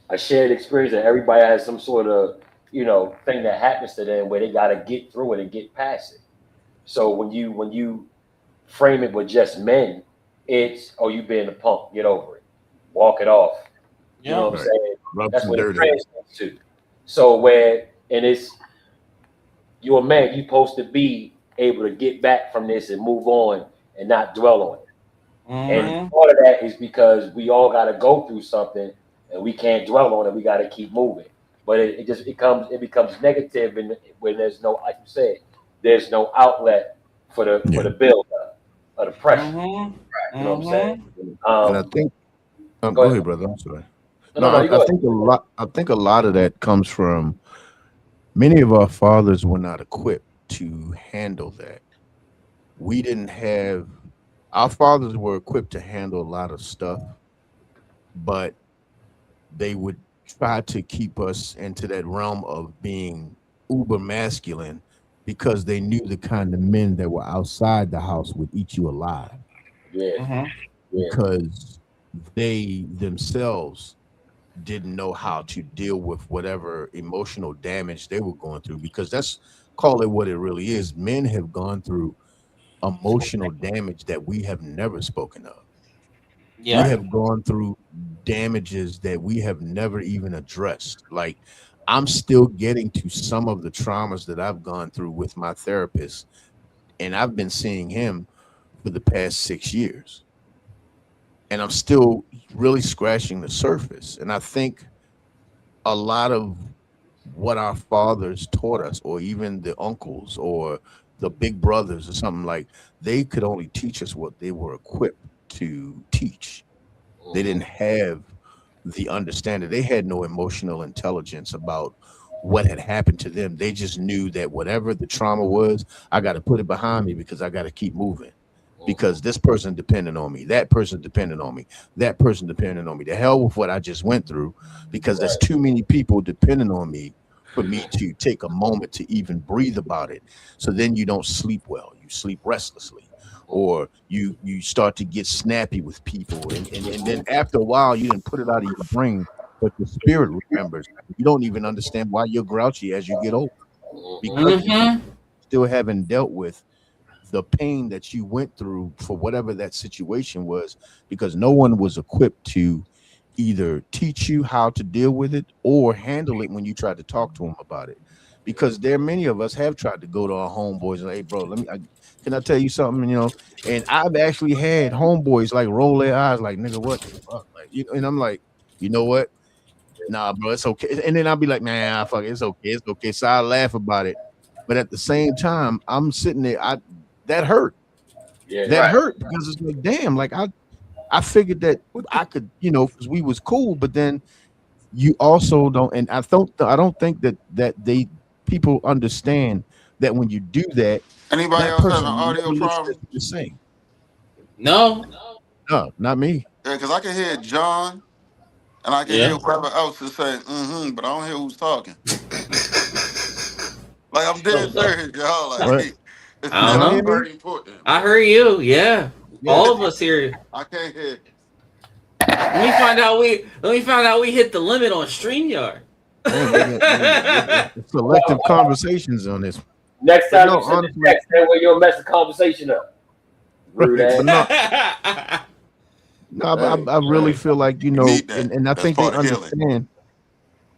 Speaker 4: a shared experience that everybody has some sort of, thing that happens to them where they got to get through it and get past it. So when you frame it with just men, it's, oh, you being a punk, get over it, walk it off. You know what I'm saying? That's what it translates to. So you're a man, you're supposed to be able to get back from this and move on and not dwell on it. And part of that is because we all got to go through something and we can't dwell on it. We got to keep moving. But it becomes negative when there's no, like you said, there's no outlet for the build up or the pressure. You know what I'm saying?
Speaker 8: And I think, go ahead, brother. I'm sorry.
Speaker 4: No,
Speaker 8: I think a lot of that comes from many of our fathers were not equipped to handle that. We didn't have, our fathers were equipped to handle a lot of stuff, but they would try to keep us into that realm of being uber masculine because they knew the kind of men that were outside the house would eat you alive.
Speaker 4: Yeah.
Speaker 8: Because they themselves didn't know how to deal with whatever emotional damage they were going through, because that's, call it what it really is. Men have gone through emotional damage that we have never spoken of. We have gone through damages that we have never even addressed. Like, I'm still getting to some of the traumas that I've gone through with my therapist, and I've been seeing him for the past 6 years. And I'm still really scratching the surface. And I think a lot of what our fathers taught us, or even the uncles or the big brothers or something, like, they could only teach us what they were equipped to teach. They didn't have the understanding. They had no emotional intelligence about what had happened to them. They just knew that whatever the trauma was, I got to put it behind me because I got to keep moving. because this person depended on me, that person depended on me, that person depended on me. The hell with what I just went through, because there's too many people depending on me for me to take a moment to even breathe about it. So then you don't sleep well, you sleep restlessly, or you start to get snappy with people, and then after a while you didn't put it out of your brain, but the spirit remembers. You don't even understand why you're grouchy as you get older, because you still haven't dealt with the pain that you went through for whatever that situation was, because no one was equipped to either teach you how to deal with it or handle it when you tried to talk to them about it. Because there many of us have tried to go to our homeboys and, hey bro, can I tell you something, and I've actually had homeboys like roll their eyes like, nigga, what the fuck, like, and I'm like, you know what, nah bro, it's okay. And then I'll be like, man, fuck it, it's okay, so I laugh about it. But at the same time, I'm sitting there, that hurt.
Speaker 4: Yeah.
Speaker 8: That hurt, because it's like, damn, like I figured that I could, because we was cool, but then you also don't, and I don't think that people understand that when you do that,
Speaker 5: Anybody
Speaker 8: that
Speaker 5: else having
Speaker 8: person
Speaker 5: audio
Speaker 8: never looks
Speaker 5: problems?
Speaker 8: the same.
Speaker 7: No.
Speaker 8: No, not me.
Speaker 5: Yeah, because I can hear John and I can
Speaker 7: Yeah.
Speaker 5: hear whoever else is saying, but I don't hear who's talking. Like, I'm dead serious, y'all. Like,
Speaker 8: What?
Speaker 5: it's
Speaker 7: I don't
Speaker 8: Y'all
Speaker 7: know.
Speaker 8: hear me?
Speaker 5: very important.
Speaker 7: I heard you. Yeah. All of us here.
Speaker 5: I can't hear.
Speaker 7: Let me find out we hit the limit on StreamYard.
Speaker 8: It's selective conversations on this.
Speaker 4: Next
Speaker 8: But
Speaker 4: time
Speaker 8: no,
Speaker 4: you send
Speaker 8: honestly,
Speaker 4: a text, that way you'll mess the conversation up. Rude ass.
Speaker 8: but no, I really feel like,
Speaker 5: Need that.
Speaker 8: and I
Speaker 5: That's
Speaker 8: think they
Speaker 5: part of healing.
Speaker 8: understand.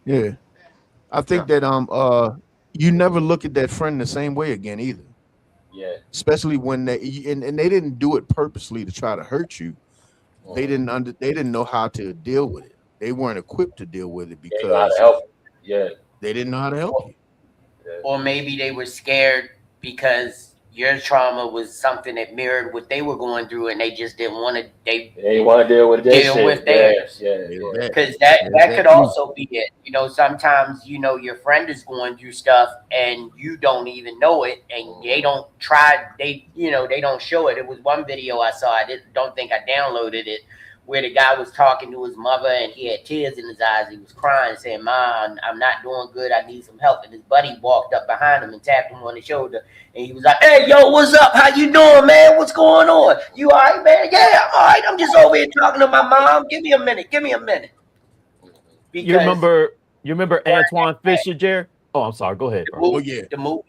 Speaker 8: Yeah, I think that you never look at that friend the same way again either.
Speaker 4: Yeah.
Speaker 8: Especially when they didn't do it purposely to try to hurt you. They didn't know how to deal with it. They weren't equipped to deal with it
Speaker 4: They know how
Speaker 8: because
Speaker 4: to help. Yeah.
Speaker 8: they didn't know how to help you.
Speaker 3: Or maybe they were scared because your trauma was something that mirrored what they were going through, and they just didn't want to. They
Speaker 4: want to deal with their shit.
Speaker 3: with theirs.
Speaker 4: Yeah.
Speaker 3: Because that could also be it. Sometimes your friend is going through stuff and you don't even know it, and they don't try. They don't show it. It was one video I saw. I don't think I downloaded it, where the guy was talking to his mother and he had tears in his eyes. He was crying, saying, "Mom, I'm not doing good. I need some help." And his buddy walked up behind him and tapped him on the shoulder. And he was like, "Hey, yo, what's up? How you doing, man? What's going on? You all right, man?" "Yeah, I'm all right. I'm just over here talking to my mom. Give me a minute. Because
Speaker 9: You remember Antoine Fisher, Jerry? Oh, I'm sorry. Go ahead.
Speaker 8: Oh yeah.
Speaker 3: The movie,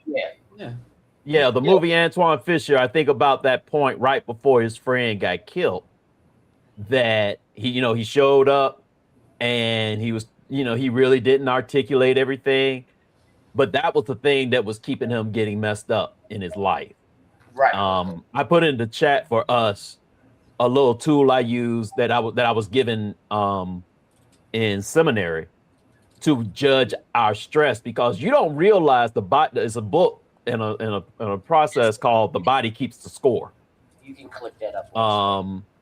Speaker 9: Yeah, the movie Antoine Fisher. I think about that point right before his friend got killed. That he showed up and he was, he really didn't articulate everything, but that was the thing that was keeping him getting messed up in his life.
Speaker 3: Right.
Speaker 9: I put in the chat for us a little tool I used that I was given in seminary to judge our stress, because you don't realize the body. There's a book in a process called The Body Keeps the Score.
Speaker 3: You can click that up.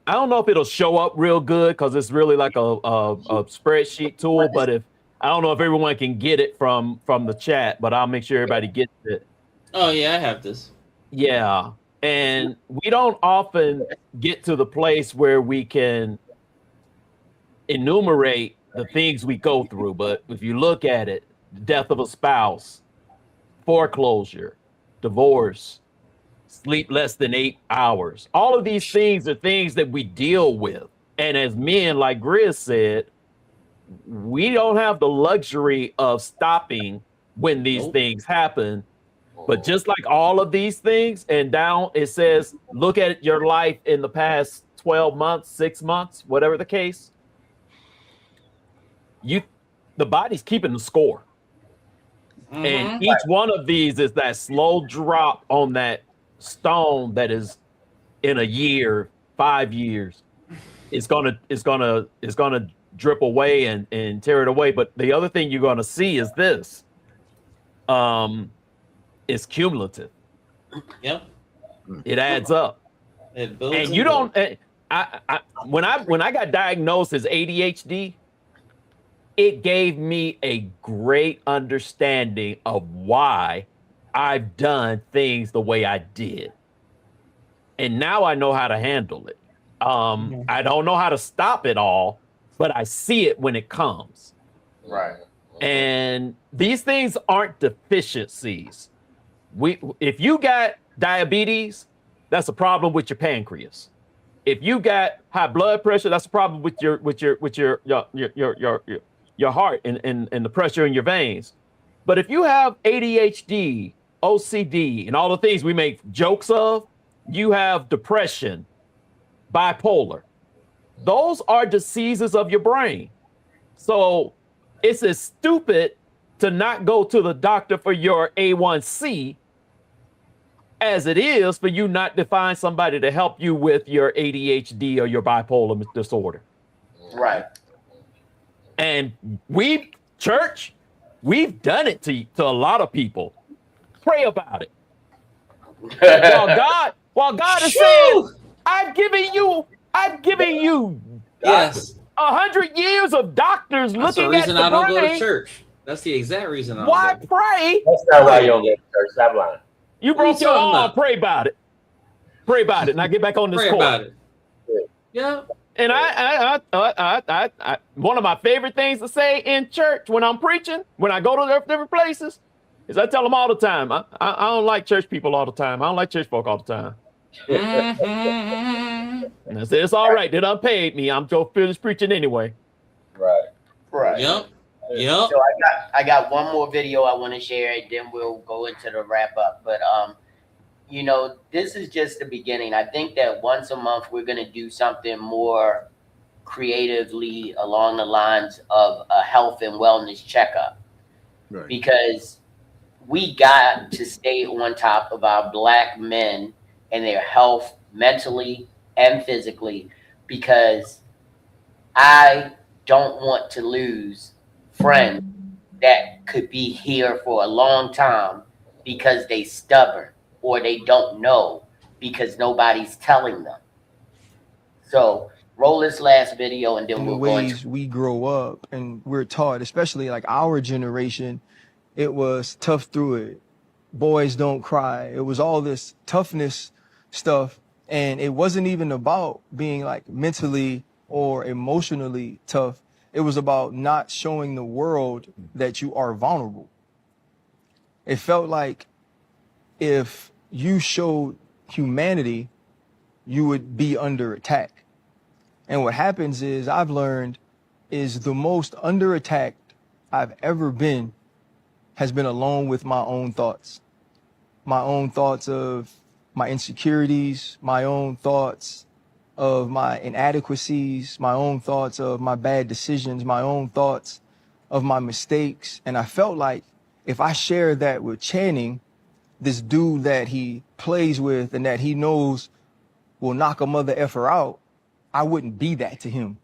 Speaker 9: I don't know if it'll show up real good because it's really like a spreadsheet tool, but I don't know if everyone can get it from the chat, but I'll make sure everybody gets it.
Speaker 7: Oh yeah, I have this.
Speaker 9: Yeah, and we don't often get to the place where we can enumerate the things we go through, but if you look at it, death of a spouse, foreclosure, divorce, sleep less than 8 hours. All of these things are things that we deal with. And as men, like Grizz said, we don't have the luxury of stopping when these things happen. But just like all of these things, and down it says, look at your life in the past 12 months, 6 months, whatever the case. The body's keeping the score. And each one of these is that slow drop on that stone that is in a year, 5 years. It's gonna drip away and tear it away. But the other thing you're gonna see is this. It's cumulative.
Speaker 7: Yep.
Speaker 9: It adds up.
Speaker 7: It builds
Speaker 9: And you don't. When I got diagnosed as ADHD, it gave me a great understanding of why I've done things the way I did. and now I know how to handle it. I don't know how to stop it all, but I see it when it comes.
Speaker 3: Right.
Speaker 9: And these things aren't deficiencies. If you got diabetes, that's a problem with your pancreas. If you got high blood pressure, that's a problem with your heart and the pressure in your veins. But if you have ADHD, OCD, and all the things we make jokes of, you have depression, bipolar. Those are diseases of your brain. So it's as stupid to not go to the doctor for your A1C as it is for you not to find somebody to help you with your ADHD or your bipolar disorder.
Speaker 3: Right.
Speaker 9: And we've done it to a lot of people. Pray about it. While God is saying, I've given you
Speaker 7: Yes.
Speaker 9: 100 years of doctors
Speaker 7: That's the
Speaker 9: looking at
Speaker 7: reason
Speaker 9: the
Speaker 7: I don't go to
Speaker 9: brain.
Speaker 7: church. That's the exact reason I don't
Speaker 9: Why
Speaker 7: go.
Speaker 9: pray?
Speaker 4: That's not why you don't go to church. Stop lying.
Speaker 9: You
Speaker 7: What are you
Speaker 9: broke your
Speaker 7: talking
Speaker 9: arm.
Speaker 7: about?
Speaker 9: Pray about it. Pray about it. Now get back on this
Speaker 7: Pray
Speaker 9: court.
Speaker 7: about it. Yeah.
Speaker 9: And I one of my favorite things to say in church when I'm preaching, when I go to different places, is I tell them all the time. I don't like church people all the time. I don't like church folk all the time.
Speaker 7: Mm-hmm.
Speaker 9: And I said, it's all right. They done paid me. I'm going to finish preaching anyway.
Speaker 4: Right.
Speaker 3: Right.
Speaker 7: Yep.
Speaker 3: So I got one more video I want to share, and then we'll go into the wrap up. But you know, this is just the beginning. I think that once a month we're gonna do something more creatively along the lines of a health and wellness checkup.
Speaker 8: Right.
Speaker 3: Because we got to stay on top of our Black men and their health mentally and physically, because I don't want to lose friends that could be here for a long time because they stubborn or they don't know because nobody's telling them. So roll this last video and then
Speaker 14: In the
Speaker 3: we'll go into
Speaker 14: ways we grow up and we're taught, especially like our generation, it was tough through it. Boys don't cry. It was all this toughness stuff. And it wasn't even about being like mentally or emotionally tough. It was about not showing the world that you are vulnerable. It felt like if you showed humanity, you would be under attack. And what happens is, I've learned, is the most under attack I've ever been has been alone with my own thoughts. My own thoughts of my insecurities, my own thoughts of my inadequacies, my own thoughts of my bad decisions, my own thoughts of my mistakes. And I felt like if I shared that with Channing, this dude that he plays with and that he knows will knock a mother effer out, I wouldn't be that to him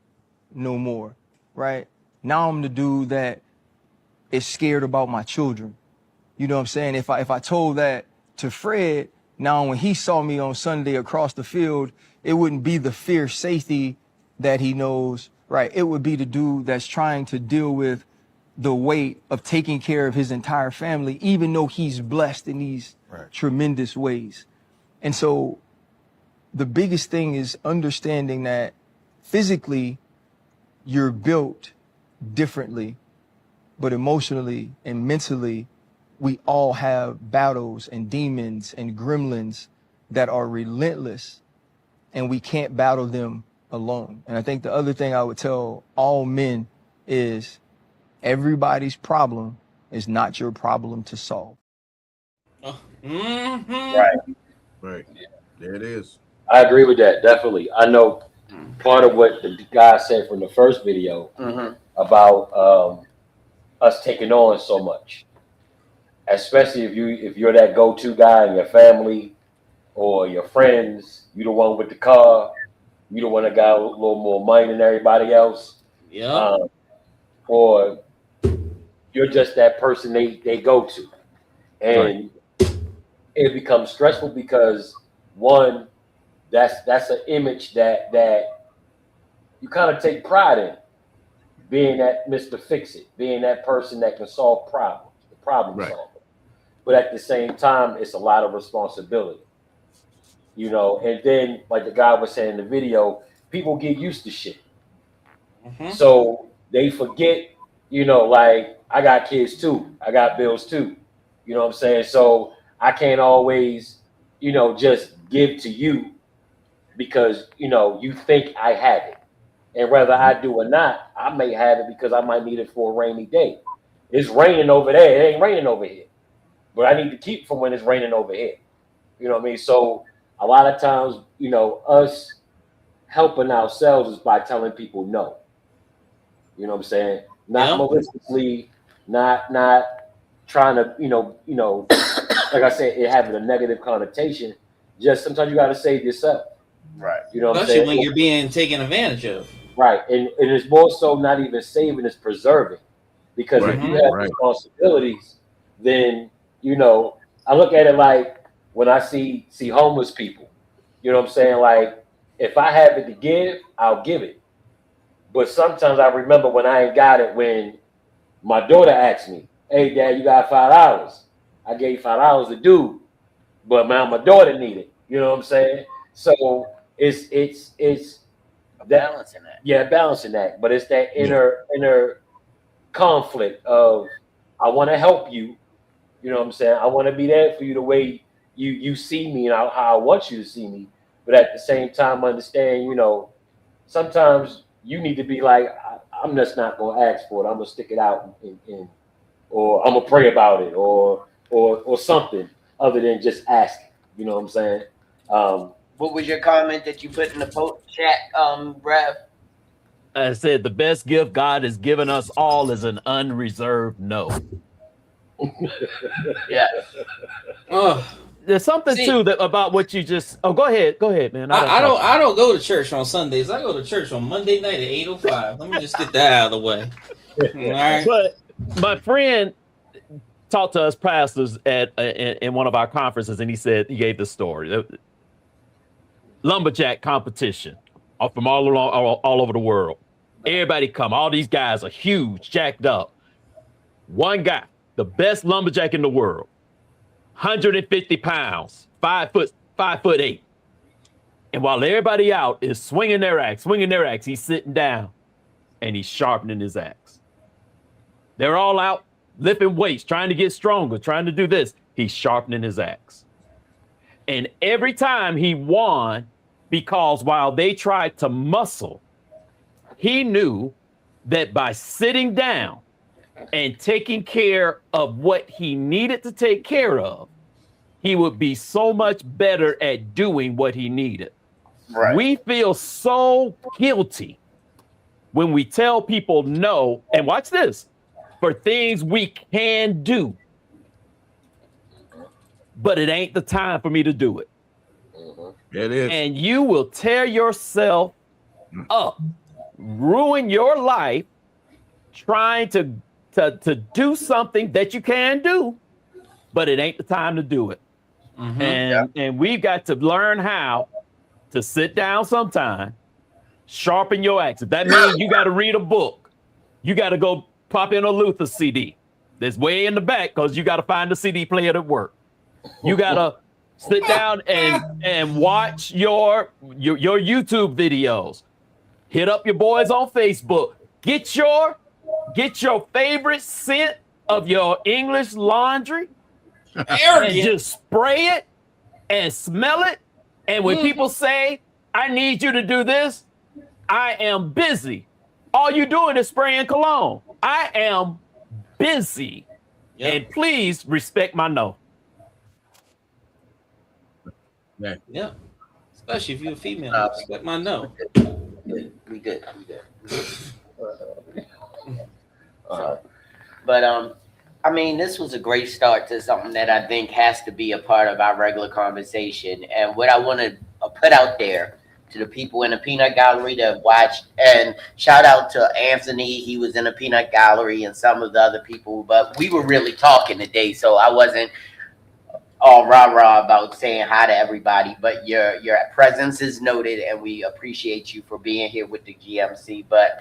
Speaker 14: no more, right? Now I'm the dude that is scared about my children. You know what I'm saying? If I told that to Fred, now when he saw me on Sunday across the field, it wouldn't be the fierce safety that he knows, right? It would be the dude that's trying to deal with the weight of taking care of his entire family, even though he's blessed in these tremendous ways. And so the biggest thing is understanding that physically you're built differently, but emotionally and mentally, we all have battles and demons and gremlins that are relentless, and we can't battle them alone. And I think the other thing I would tell all men is everybody's problem is not your problem to solve.
Speaker 4: Right.
Speaker 8: Right. There it is.
Speaker 4: I agree with that, definitely. I know part of what the guy said from the first video about us taking on so much, especially if you're that go-to guy in your family or your friends, you the one with the car, you the one that got a little more money than everybody else.
Speaker 7: Yeah.
Speaker 4: Or you're just that person they go to. And it becomes stressful because one, that's an image that you kind of take pride in, being that Mr. Fix-It, being that person that can solve problems, the problem solver. But at the same time, it's a lot of responsibility. you know. And then, like the guy was saying in the video, people get used to shit, so they forget, you know, like I got kids too, I got bills too, you know what I'm saying? So I can't always, you know, just give to you because, you know, you think I have it. And whether I do or not, I may have it because I might need it for a rainy day. It's raining over there. It ain't raining over here. But I need to keep from when it's raining over here. You know what I mean? So a lot of times, you know, us helping ourselves is by telling people no. You know what I'm saying? Not maliciously, not trying to, you know, like I said, it having a negative connotation. Just sometimes you got to save yourself.
Speaker 3: Right.
Speaker 4: You know what I'm
Speaker 7: Especially
Speaker 4: saying?
Speaker 7: when you're being taken advantage of.
Speaker 4: Right. And it's more so not even saving, it's preserving. Because if you have responsibilities, then, you know, I look at it like when I see homeless people, you know what I'm saying? Like, if I have it to give, I'll give it. But sometimes I remember when I ain't got it, when my daughter asked me, hey, Dad, you got $5? I gave $5 to dude, but now my daughter need it. You know what I'm saying? So it's
Speaker 3: balancing that.
Speaker 4: Yeah, balancing that. But it's that inner conflict of I want to help you. You know what I'm saying? I want to be there for you the way you see me and how I want you to see me. But at the same time, understand, you know, sometimes you need to be like, I'm just not going to ask for it. I'm going to stick it out or I'm going to pray about it or something other than just asking. You know what I'm saying?
Speaker 3: What was your comment that you put in the post chat, Rev?
Speaker 9: I said the best gift God has given us all is an unreserved no.
Speaker 3: Yeah.
Speaker 9: There's something too that about what you just. Oh, go ahead, man.
Speaker 7: I don't go to church on Sundays. I go to church on Monday night at 8:05. Let me just get that out of the way. All right.
Speaker 9: But my friend talked to us pastors at in one of our conferences, and he gave this story. Lumberjack competition from all over the world. Everybody come. All these guys are huge, jacked up. One guy, the best lumberjack in the world, 150 pounds, 5'8". And while everybody out is swinging their axe, he's sitting down and he's sharpening his axe. They're all out lifting weights, trying to get stronger, trying to do this. He's sharpening his axe. And every time he won, because while they tried to muscle, he knew that by sitting down and taking care of what he needed to take care of, he would be so much better at doing what he needed.
Speaker 3: Right.
Speaker 9: We feel so guilty when we tell people no, and watch this, for things we can do. But it ain't the time for me to do it.
Speaker 8: It is.
Speaker 9: And you will tear yourself up, ruin your life trying to do something that you can do, but it ain't the time to do it. And we've got to learn how to sit down sometime, sharpen your axe. If that means you got to read a book, you got to go pop in a Luther CD that's way in the back because you got to find the CD player at work. You got to sit down and watch your YouTube videos. Hit up your boys on Facebook. Get your favorite scent of your English laundry and just spray it and smell it. And when people say, I need you to do this, I am busy. All you doing is spraying cologne. I am busy. And please respect my no.
Speaker 7: Yeah. Especially if you're a female. Respect my no.
Speaker 3: We good. But I mean, this was a great start to something that I think has to be a part of our regular conversation. And what I want to put out there to the people in the peanut gallery that watched, and shout out to Anthony, he was in the peanut gallery, and some of the other people, but we were really talking today, so I wasn't all rah-rah about saying hi to everybody, but your presence is noted, and we appreciate you for being here with the GMC. But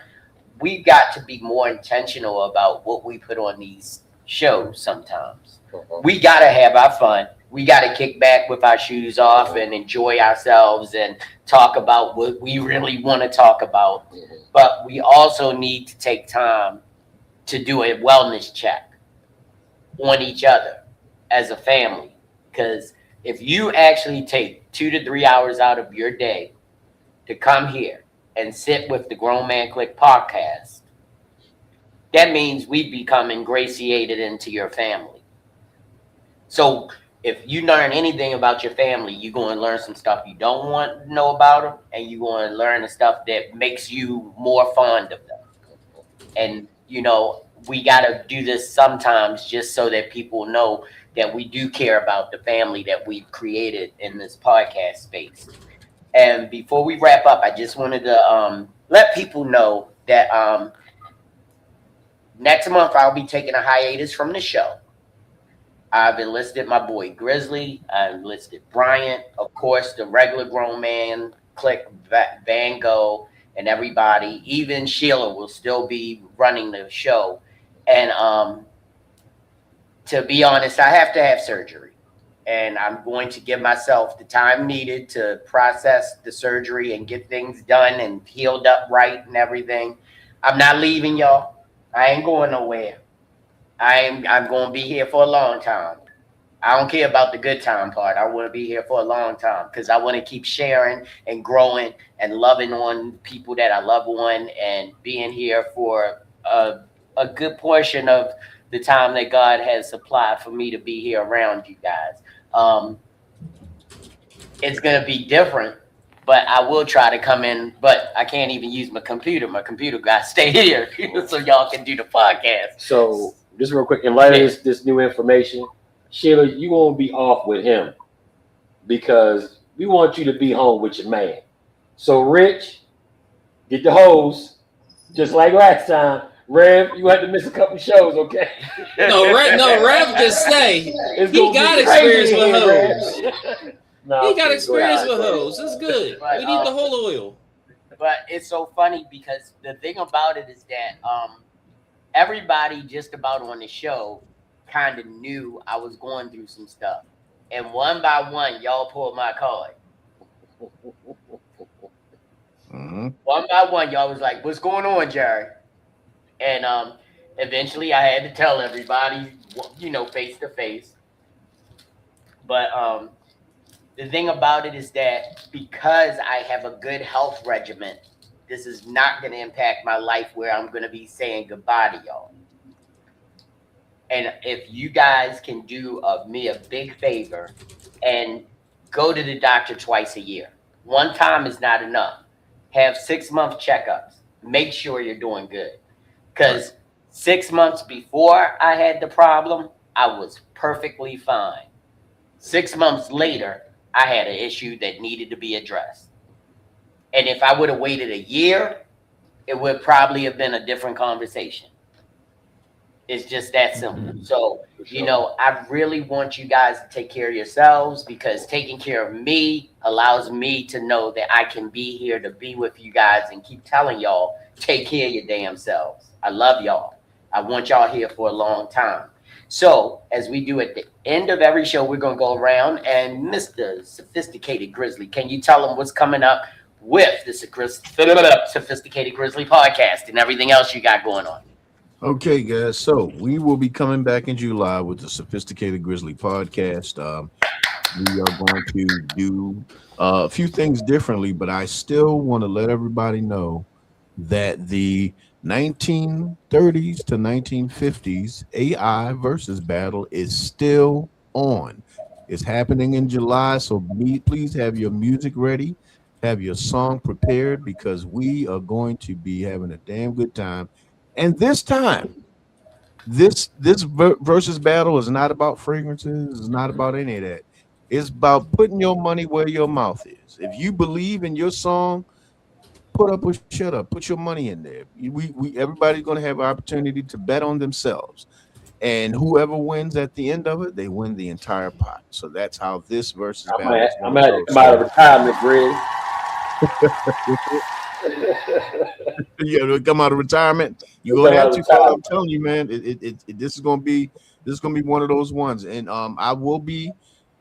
Speaker 3: we've got to be more intentional about what we put on these shows sometimes. We got to have our fun. we got to kick back with our shoes off and enjoy ourselves and talk about what we really want to talk about. But we also need to take time to do a wellness check on each other as a family. Because if you actually take 2 to 3 hours out of your day to come here and sit with the Grown Man Clique podcast, that means we become ingratiated into your family. So if you learn anything about your family, you're going to learn some stuff you don't want to know about them, and you're going to learn the stuff that makes you more fond of them. And, you know, we got to do this sometimes just so that people know that we do care about the family that we've created in this podcast space. And before we wrap up, I just wanted to let people know that next month I'll be taking a hiatus from the show. I've enlisted my boy Grizzly. I've enlisted Bryant, of course, the regular Grown Man Clique, Van Gogh, and everybody. Even Sheila will still be running the show. And to be honest, I have to have surgery. And I'm going to give myself the time needed to process the surgery and get things done and healed up right and everything. I'm not leaving, y'all. I ain't going nowhere. I'm going to be here for a long time. I don't care about the good time part. I want to be here for a long time because I want to keep sharing and growing and loving on people that I love on and being here for a good portion of the time that God has supplied for me to be here around you guys. It's going to be different, but I will try to come in, but I can't even use my computer. My computer got to stay here so y'all can do the podcast.
Speaker 4: So just real quick, in light of this new information, Sheila, you won't be off with him because we want you to be home with your man. So Rich, get the hose, just like last time. Rev, you had to miss a couple shows, okay?
Speaker 7: No, Rev can stay. He got experience with hoes. He got experience with hoes. It's good.
Speaker 3: But,
Speaker 7: we need the whole oil.
Speaker 3: But it's so funny because the thing about it is that everybody just about on the show kind of knew I was going through some stuff. And one by one, y'all pulled my card. One by one, y'all was like, what's going on, Jerry? And eventually I had to tell everybody, you know, face to face. But the thing about it is that because I have a good health regimen, this is not going to impact my life where I'm going to be saying goodbye to y'all. And if you guys can do me a big favor and go to the doctor twice a year. One time is not enough. Have 6-month checkups. Make sure you're doing good. Because 6 months before I had the problem, I was perfectly fine. 6 months later, I had an issue that needed to be addressed. And if I would have waited a year, it would probably have been a different conversation. It's just that simple. So, you know, I really want you guys to take care of yourselves because taking care of me allows me to know that I can be here to be with you guys and keep telling y'all, take care of your damn selves. I love y'all. I want y'all here for a long time. So, as we do at the end of every show, we're going to go around and Mr. Sophisticated Grizzly, can you tell them what's coming up with the Sophisticated Grizzly podcast and everything else you got going on?
Speaker 8: Okay, guys. So we will be coming back in July with the Sophisticated Grizzly podcast. We are going to do a few things differently, but I still want to let everybody know that the 1930s to 1950s AI versus battle is still on. It's happening in July, so please have your music ready, have your song prepared, because we are going to be having a damn good time. And this time, this versus battle is not about fragrances. It's not about any of that. It's about putting your money where your mouth is. If you believe in your song, put up or shut up. Put your money in there. Everybody's going to have an opportunity to bet on themselves. And whoever wins at the end of it, they win the entire pot. So that's how this versus battle is
Speaker 4: I'm going to come out of retirement, Grizz.
Speaker 8: Yeah, come out of retirement. You're gonna have to. I'm telling you, man. This is gonna be one of those ones. And I will be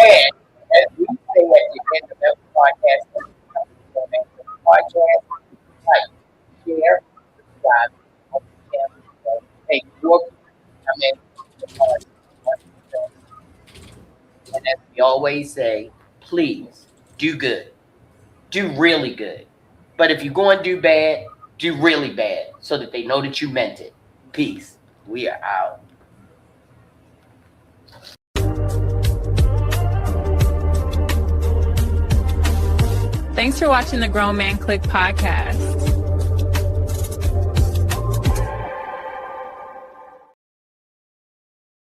Speaker 3: And as we say at the end of every podcast, like, share, subscribe, hey, your comment, and as we always say, please do good. Do really good. But if you're going to do bad, do really bad so that they know that you meant it. Peace. We are out.
Speaker 15: Thanks for watching the Grown Man Clique podcast.